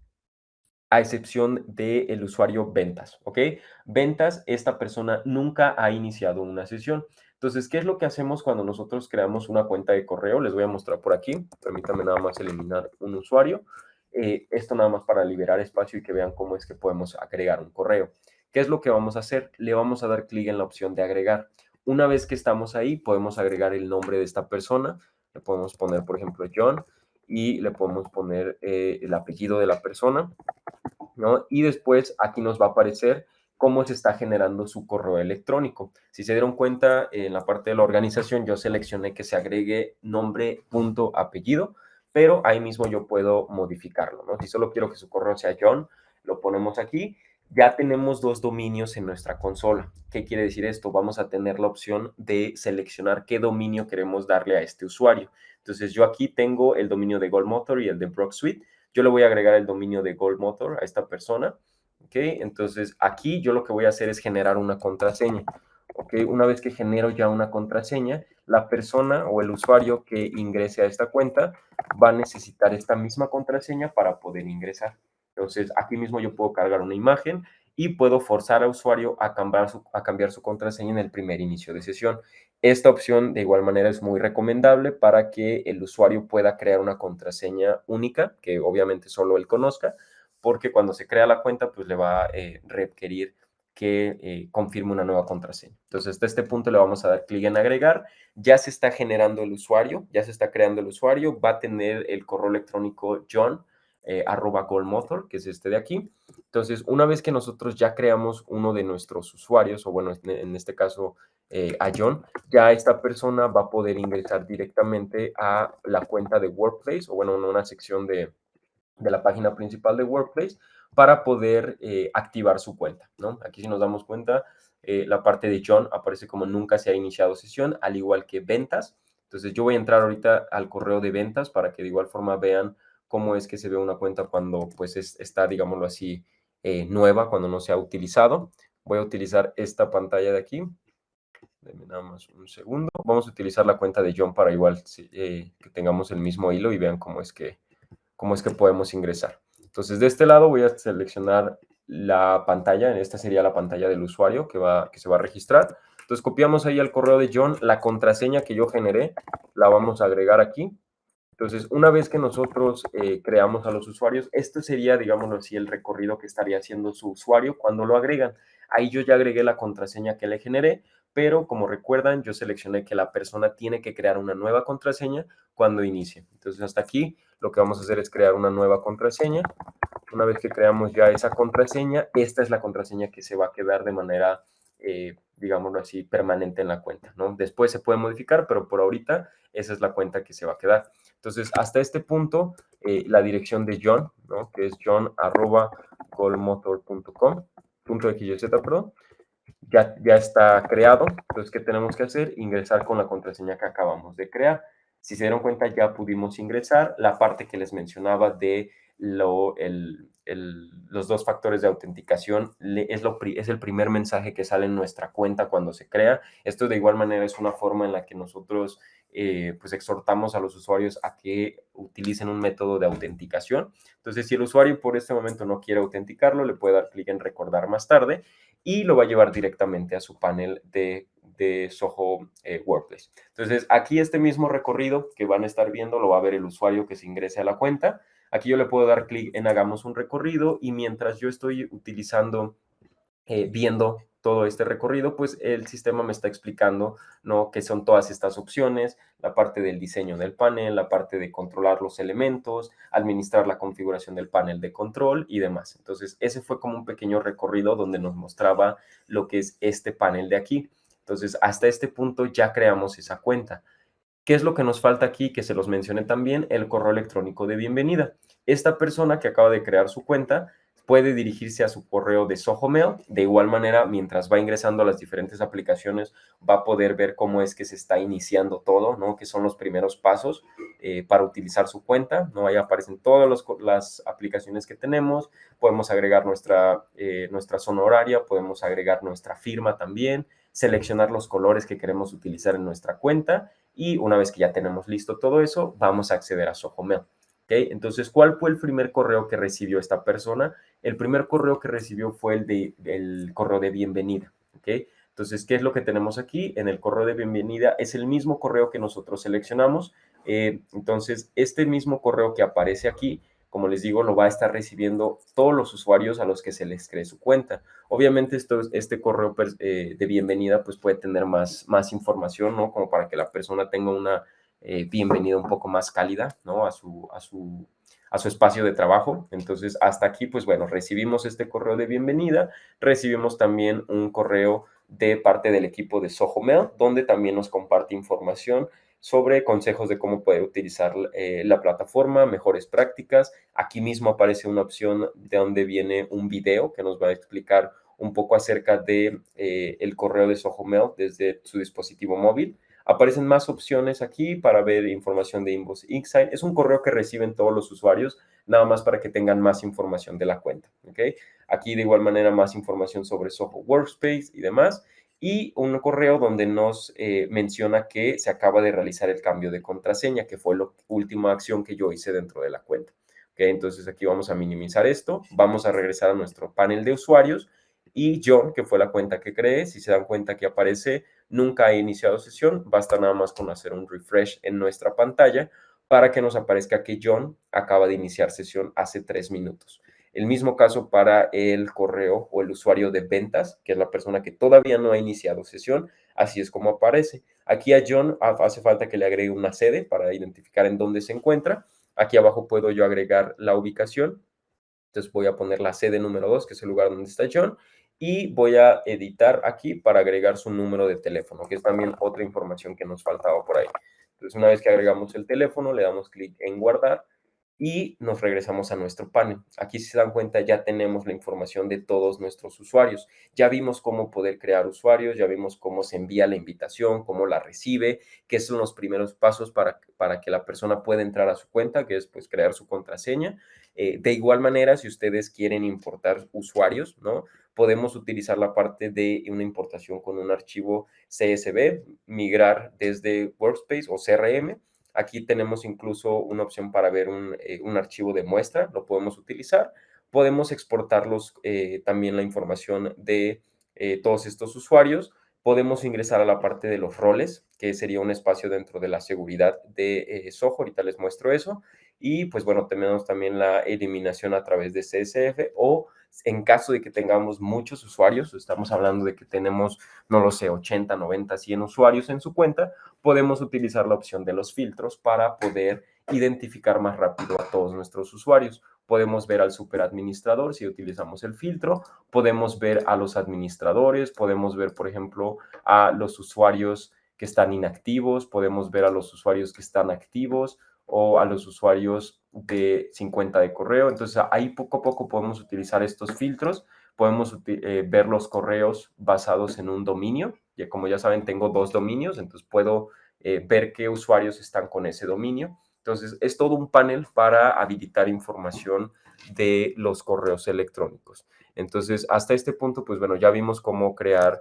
a excepción del usuario ventas, ¿ok? Ventas, esta persona nunca ha iniciado una sesión. Entonces, ¿qué es lo que hacemos cuando nosotros creamos una cuenta de correo? Les voy a mostrar por aquí. Permítanme nada más eliminar un usuario. Esto nada más para liberar espacio y que vean cómo es que podemos agregar un correo. ¿Qué es lo que vamos a hacer? Le vamos a dar clic en la opción de agregar. Una vez que estamos ahí, podemos agregar el nombre de esta persona. Le podemos poner, por ejemplo, John, y le podemos poner el apellido de la persona, ¿no? Y después aquí nos va a aparecer cómo se está generando su correo electrónico. Si se dieron cuenta, en la parte de la organización yo seleccioné que se agregue nombre, punto, apellido, pero ahí mismo yo puedo modificarlo, ¿no? Si solo quiero que su correo sea John, lo ponemos aquí. Ya tenemos 2 dominios en nuestra consola. ¿Qué quiere decir esto? Vamos a tener la opción de seleccionar qué dominio queremos darle a este usuario. Entonces yo aquí tengo el dominio de Goldmotor y el de Brock Suite. Yo le voy a agregar el dominio de Goldmotor a esta persona, ¿ok? Entonces, aquí yo lo que voy a hacer es generar una contraseña, ¿ok? Una vez que genero ya una contraseña, la persona o el usuario que ingrese a esta cuenta va a necesitar esta misma contraseña para poder ingresar. Entonces, aquí mismo yo puedo cargar una imagen y puedo forzar al usuario a cambiar su contraseña en el primer inicio de sesión. Esta opción de igual manera es muy recomendable para que el usuario pueda crear una contraseña única, que obviamente solo él conozca, porque cuando se crea la cuenta, pues le va a requerir que confirme una nueva contraseña. Entonces, hasta este punto le vamos a dar clic en agregar. Ya se está generando el usuario, ya se está creando el usuario, va a tener el correo electrónico John, @goldmotor, que es este de aquí. Entonces, una vez que nosotros ya creamos uno de nuestros usuarios, o bueno, en este caso a John, ya esta persona va a poder ingresar directamente a la cuenta de Workplace, o bueno, una sección de la página principal de Workplace para poder activar su cuenta, ¿no? Aquí si nos damos cuenta, la parte de John aparece como nunca se ha iniciado sesión, al igual que ventas. Entonces yo voy a entrar ahorita al correo de ventas para que de igual forma vean cómo es que se ve una cuenta cuando pues está, digámoslo así, nueva, cuando no se ha utilizado. Voy a utilizar esta pantalla de aquí. Denme nada más un segundo. Vamos a utilizar la cuenta de John para igual que tengamos el mismo hilo y vean cómo es que podemos ingresar. Entonces, de este lado voy a seleccionar la pantalla. Esta sería la pantalla del usuario que se va a registrar. Entonces, copiamos ahí al correo de John la contraseña que yo generé. La vamos a agregar aquí. Entonces, una vez que nosotros creamos a los usuarios, esto sería, digámoslo así, el recorrido que estaría haciendo su usuario cuando lo agregan. Ahí yo ya agregué la contraseña que le generé, pero como recuerdan, yo seleccioné que la persona tiene que crear una nueva contraseña cuando inicie. Entonces, hasta aquí lo que vamos a hacer es crear una nueva contraseña. Una vez que creamos ya esa contraseña, esta es la contraseña que se va a quedar de manera, digámoslo así, permanente en la cuenta, ¿no? Después se puede modificar, pero por ahorita esa es la cuenta que se va a quedar. Entonces, hasta este punto, la dirección de John, ¿no? Que es john@golmotor.com, .xyz, perdón, ya está creado. Entonces, ¿qué tenemos que hacer? Ingresar con la contraseña que acabamos de crear. Si se dieron cuenta, ya pudimos ingresar. La parte que les mencionaba de los dos factores de autenticación es el primer mensaje que sale en nuestra cuenta cuando se crea. Esto de igual manera es una forma en la que nosotros pues exhortamos a los usuarios a que utilicen un método de autenticación. Entonces, si el usuario por este momento no quiere autenticarlo, le puede dar clic en recordar más tarde y lo va a llevar directamente a su panel de Zoho Workplace. Entonces, aquí este mismo recorrido que van a estar viendo lo va a ver el usuario que se ingrese a la cuenta. Aquí yo le puedo dar clic en hagamos un recorrido y mientras yo estoy utilizando viendo todo este recorrido, pues el sistema me está explicando, ¿no? Qué son todas estas opciones, la parte del diseño del panel, la parte de controlar los elementos, administrar la configuración del panel de control y demás. Entonces, ese fue como un pequeño recorrido donde nos mostraba lo que es este panel de aquí. Entonces, hasta este punto ya creamos esa cuenta. ¿Qué es lo que nos falta aquí? Que se los mencioné también, el correo electrónico de bienvenida. Esta persona que acaba de crear su cuenta puede dirigirse a su correo de Zoho Mail. De igual manera, mientras va ingresando a las diferentes aplicaciones, va a poder ver cómo es que se está iniciando todo, ¿no? Que son los primeros pasos para utilizar su cuenta, ¿no? Ahí aparecen todas las aplicaciones que tenemos. Podemos agregar nuestra zona horaria, podemos agregar nuestra firma también, seleccionar los colores que queremos utilizar en nuestra cuenta y una vez que ya tenemos listo todo eso, vamos a acceder a Zoho Mail. ¿Okay? Entonces, ¿cuál fue el primer correo que recibió esta persona? El primer correo que recibió fue el correo de bienvenida. ¿Okay? Entonces, ¿qué es lo que tenemos aquí? En el correo de bienvenida es el mismo correo que nosotros seleccionamos. Entonces, este mismo correo que aparece aquí, como les digo, lo va a estar recibiendo todos los usuarios a los que se les cree su cuenta. Obviamente este correo de bienvenida pues puede tener más información, ¿no? Como para que la persona tenga una bienvenida un poco más cálida, ¿no? A su espacio de trabajo. Entonces, hasta aquí, pues bueno, recibimos este correo de bienvenida, recibimos también un correo de parte del equipo de Zoho Mail, donde también nos comparte información sobre consejos de cómo poder utilizar la plataforma, mejores prácticas. Aquí mismo aparece una opción de donde viene un video que nos va a explicar un poco acerca de el correo de Zoho Mail desde su dispositivo móvil. Aparecen más opciones aquí para ver información de Inbox Insight. Es un correo que reciben todos los usuarios, nada más para que tengan más información de la cuenta. ¿Okay? Aquí de igual manera más información sobre Zoho Workspace y demás. Y un correo donde nos menciona que se acaba de realizar el cambio de contraseña, que fue la última acción que yo hice dentro de la cuenta. ¿Okay? Entonces aquí vamos a minimizar esto, vamos a regresar a nuestro panel de usuarios y John, que fue la cuenta que creé, si se dan cuenta que aparece nunca he iniciado sesión, basta nada más con hacer un refresh en nuestra pantalla para que nos aparezca que John acaba de iniciar sesión hace 3 minutos. El mismo caso para el correo o el usuario de ventas, que es la persona que todavía no ha iniciado sesión, así es como aparece. Aquí a John hace falta que le agregue una sede para identificar en dónde se encuentra. Aquí abajo puedo yo agregar la ubicación. Entonces voy a poner la sede número 2, que es el lugar donde está John, y voy a editar aquí para agregar su número de teléfono, que es también otra información que nos faltaba por ahí. Entonces, una vez que agregamos el teléfono, le damos clic en guardar y nos regresamos a nuestro panel. Aquí, si se dan cuenta, ya tenemos la información de todos nuestros usuarios. Ya vimos cómo poder crear usuarios, ya vimos cómo se envía la invitación, cómo la recibe, qué son los primeros pasos para que la persona pueda entrar a su cuenta, que es pues crear su contraseña. De igual manera, si ustedes quieren importar usuarios, ¿no? Podemos utilizar la parte de una importación con un archivo CSV, migrar desde Workspace o CRM. Aquí tenemos incluso una opción para ver un archivo de muestra, lo podemos utilizar. Podemos exportarlos también la información de todos estos usuarios podemos ingresar a la parte de los roles, que sería un espacio dentro de la seguridad de Zoho. Ahorita les muestro eso. Y pues bueno, tenemos también la eliminación a través de CSF o en caso de que tengamos muchos usuarios, estamos hablando de que tenemos, no lo sé, 80, 90, 100 usuarios en su cuenta, podemos utilizar la opción de los filtros para poder identificar más rápido a todos nuestros usuarios. Podemos ver al superadministrador si utilizamos el filtro, podemos ver a los administradores, podemos ver, por ejemplo, a los usuarios que están inactivos, podemos ver a los usuarios que están activos o a los usuarios de 50 de correo. Entonces, ahí poco a poco podemos utilizar estos filtros, podemos ver los correos basados en un dominio. Ya, como ya saben, tengo 2 dominios, entonces puedo ver qué usuarios están con ese dominio. Entonces, es todo un panel para habilitar información de los correos electrónicos. Entonces, hasta este punto, pues bueno, ya vimos cómo crear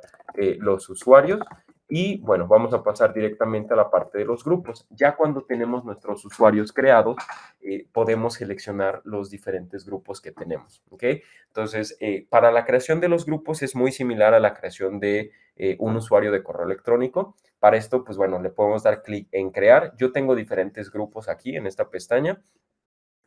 los usuarios. Y bueno, vamos a pasar directamente a la parte de los grupos. Ya cuando tenemos nuestros usuarios creados, podemos seleccionar los diferentes grupos que tenemos, ¿ok? Entonces, para la creación de los grupos es muy similar a la creación de un usuario de correo electrónico. Para esto, pues bueno, le podemos dar clic en crear. Yo tengo diferentes grupos aquí en esta pestaña.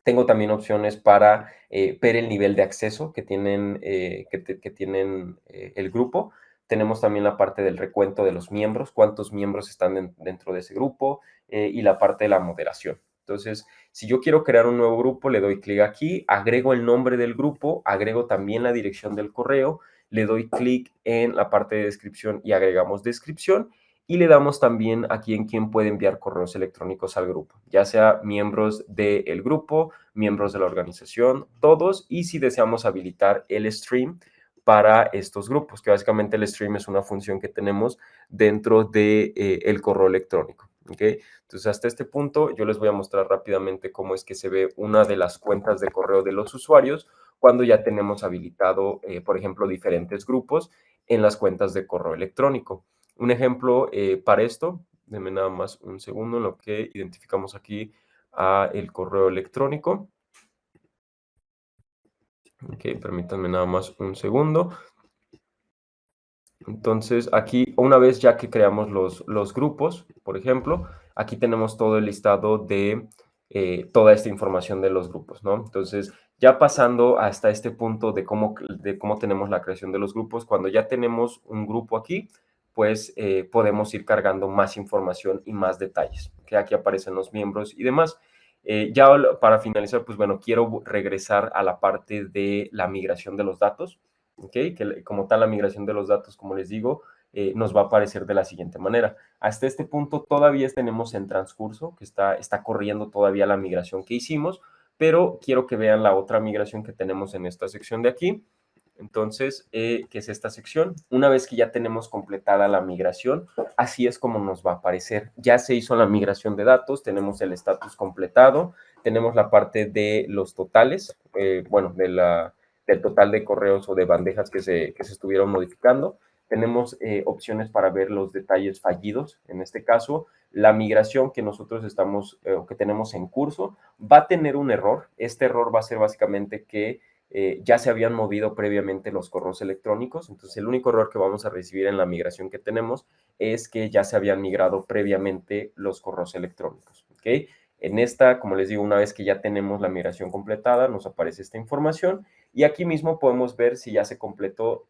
Tengo también opciones para ver el nivel de acceso que tienen, el grupo. Tenemos también la parte del recuento de los miembros, cuántos miembros están dentro de ese grupo y la parte de la moderación. Entonces, si yo quiero crear un nuevo grupo, le doy clic aquí, agrego el nombre del grupo, agrego también la dirección del correo, le doy clic en la parte de descripción y agregamos descripción y le damos también aquí en quién puede enviar correos electrónicos al grupo, ya sea miembros del grupo, miembros de la organización, todos, y si deseamos habilitar el stream para estos grupos, que básicamente el stream es una función que tenemos dentro de, el correo electrónico, ¿ok? Entonces, hasta este punto, yo les voy a mostrar rápidamente cómo es que se ve una de las cuentas de correo de los usuarios cuando ya tenemos habilitado, por ejemplo, diferentes grupos en las cuentas de correo electrónico. Un ejemplo para esto, denme nada más un segundo en lo que identificamos aquí el correo electrónico. Ok, permítanme nada más un segundo. Entonces, aquí, una vez ya que creamos los grupos, por ejemplo, aquí tenemos todo el listado de toda esta información de los grupos, ¿no? Entonces, ya pasando hasta este punto de cómo tenemos la creación de los grupos, cuando ya tenemos un grupo aquí, pues podemos ir cargando más información y más detalles, que aquí aparecen los miembros y demás. Ya para finalizar, pues bueno, quiero regresar a la parte de la migración de los datos. ¿Ok? Que como tal la migración de los datos, como les digo, nos va a aparecer de la siguiente manera. Hasta este punto todavía tenemos en transcurso, que está corriendo todavía la migración que hicimos, pero quiero que vean la otra migración que tenemos en esta sección de aquí. Entonces, ¿qué es esta sección? Una vez que ya tenemos completada la migración, así es como nos va a aparecer. Ya se hizo la migración de datos, tenemos el estatus completado, tenemos la parte de los totales, bueno, del total de correos o de bandejas que se estuvieron modificando. Tenemos opciones para ver los detalles fallidos. En este caso, la migración que nosotros estamos o que tenemos en curso va a tener un error. Este error va a ser básicamente que ya se habían movido previamente los correos electrónicos. Entonces, el único error que vamos a recibir en la migración que tenemos es que ya se habían migrado previamente los correos electrónicos. ¿Ok? En esta, como les digo, una vez que ya tenemos la migración completada, nos aparece esta información y aquí mismo podemos ver si ya se completó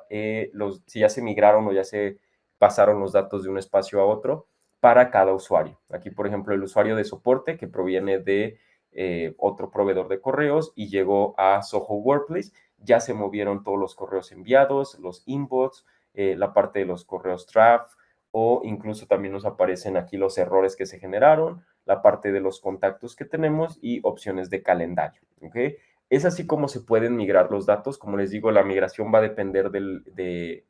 si ya se migraron o ya se pasaron los datos de un espacio a otro para cada usuario. Aquí, por ejemplo, el usuario de soporte que proviene de otro proveedor de correos y llegó a Zoho Workplace, ya se movieron todos los correos enviados, los inbox, la parte de los correos draft o incluso también nos aparecen aquí los errores que se generaron, la parte de los contactos que tenemos y opciones de calendario. ¿Ok? Es así como se pueden migrar los datos. Como les digo, la migración va a depender de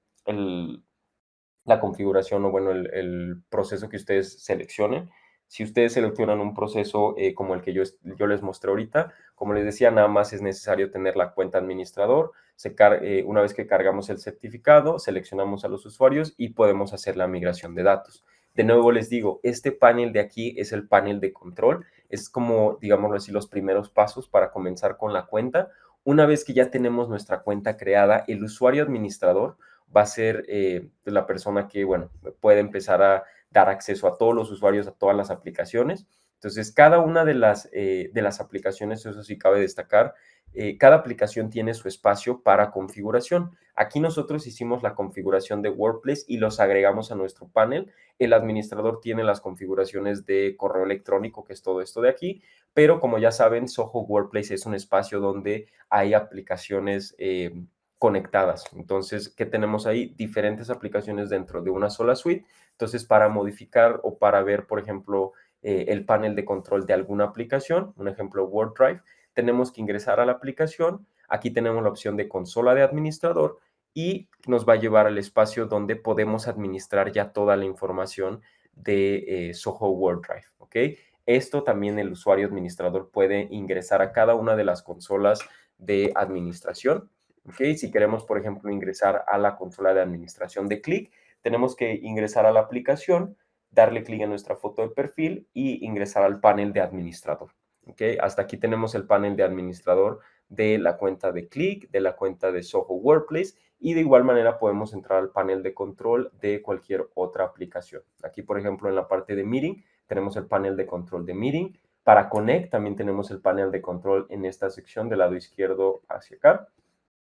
la configuración o bueno, el proceso que ustedes seleccionen. Si ustedes seleccionan un proceso como el que yo les mostré ahorita, como les decía, nada más es necesario tener la cuenta administrador. Una vez que cargamos el certificado, seleccionamos a los usuarios y podemos hacer la migración de datos. De nuevo les digo, este panel de aquí es el panel de control. Es como, digámoslo así, los primeros pasos para comenzar con la cuenta. Una vez que ya tenemos nuestra cuenta creada, el usuario administrador va a ser pues, la persona que, bueno, puede empezar a dar acceso a todos los usuarios, a todas las aplicaciones. Entonces, cada una de las aplicaciones, eso sí cabe destacar, cada aplicación tiene su espacio para configuración. Aquí nosotros hicimos la configuración de Workplace y los agregamos a nuestro panel. El administrador tiene las configuraciones de correo electrónico, que es todo esto de aquí, pero como ya saben, Soho Workplace es un espacio donde hay aplicaciones conectadas. Entonces, ¿qué tenemos ahí? Diferentes aplicaciones dentro de una sola suite. Entonces, para modificar o para ver, por ejemplo, el panel de control de alguna aplicación, un ejemplo, OneDrive, tenemos que ingresar a la aplicación. Aquí tenemos la opción de consola de administrador y nos va a llevar al espacio donde podemos administrar ya toda la información de Soho OneDrive, ¿ok? Esto también el usuario administrador puede ingresar a cada una de las consolas de administración, ¿ok? Si queremos, por ejemplo, ingresar a la consola de administración de Click, tenemos que ingresar a la aplicación, darle clic en nuestra foto de perfil y ingresar al panel de administrador. ¿Okay? Hasta aquí tenemos el panel de administrador de la cuenta de Click, de la cuenta de Soho Workplace y de igual manera podemos entrar al panel de control de cualquier otra aplicación. Aquí, por ejemplo, en la parte de Meeting tenemos el panel de control de Meeting. Para Connect también tenemos el panel de control en esta sección del lado izquierdo hacia acá.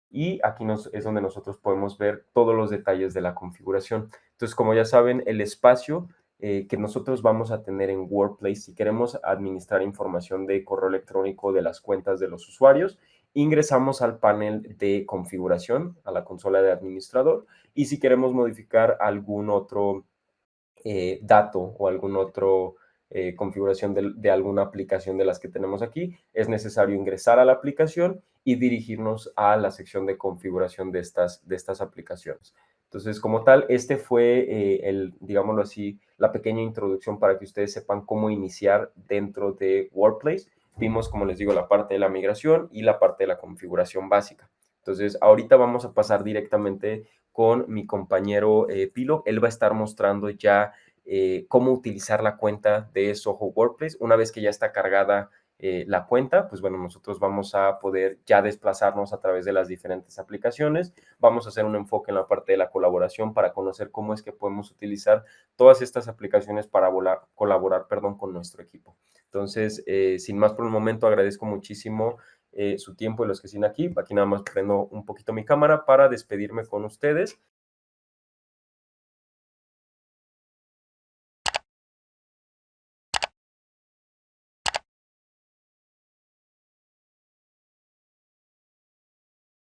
Y aquí es donde nosotros podemos ver todos los detalles de la configuración. Entonces, como ya saben, el espacio que nosotros vamos a tener en Workplace, si queremos administrar información de correo electrónico de las cuentas de los usuarios, ingresamos al panel de configuración, a la consola de administrador, y si queremos modificar algún otro dato o algún otro configuración de alguna aplicación de las que tenemos aquí, es necesario ingresar a la aplicación y dirigirnos a la sección de configuración de estas aplicaciones. Entonces, como tal, este fue digámoslo así, la pequeña introducción para que ustedes sepan cómo iniciar dentro de Workplace. Vimos, como les digo, la parte de la migración y la parte de la configuración básica. Entonces, ahorita vamos a pasar directamente con mi compañero Pilo. Él va a estar mostrando ya cómo utilizar la cuenta de Soho Workplace. Una vez que ya está cargada la cuenta, pues bueno, nosotros vamos a poder ya desplazarnos a través de las diferentes aplicaciones. Vamos a hacer un enfoque en la parte de la colaboración para conocer cómo es que podemos utilizar todas estas aplicaciones para colaborar, perdón, con nuestro equipo. Entonces, sin más por el momento, agradezco muchísimo su tiempo y los que siguen aquí. Aquí nada más prendo un poquito mi cámara para despedirme con ustedes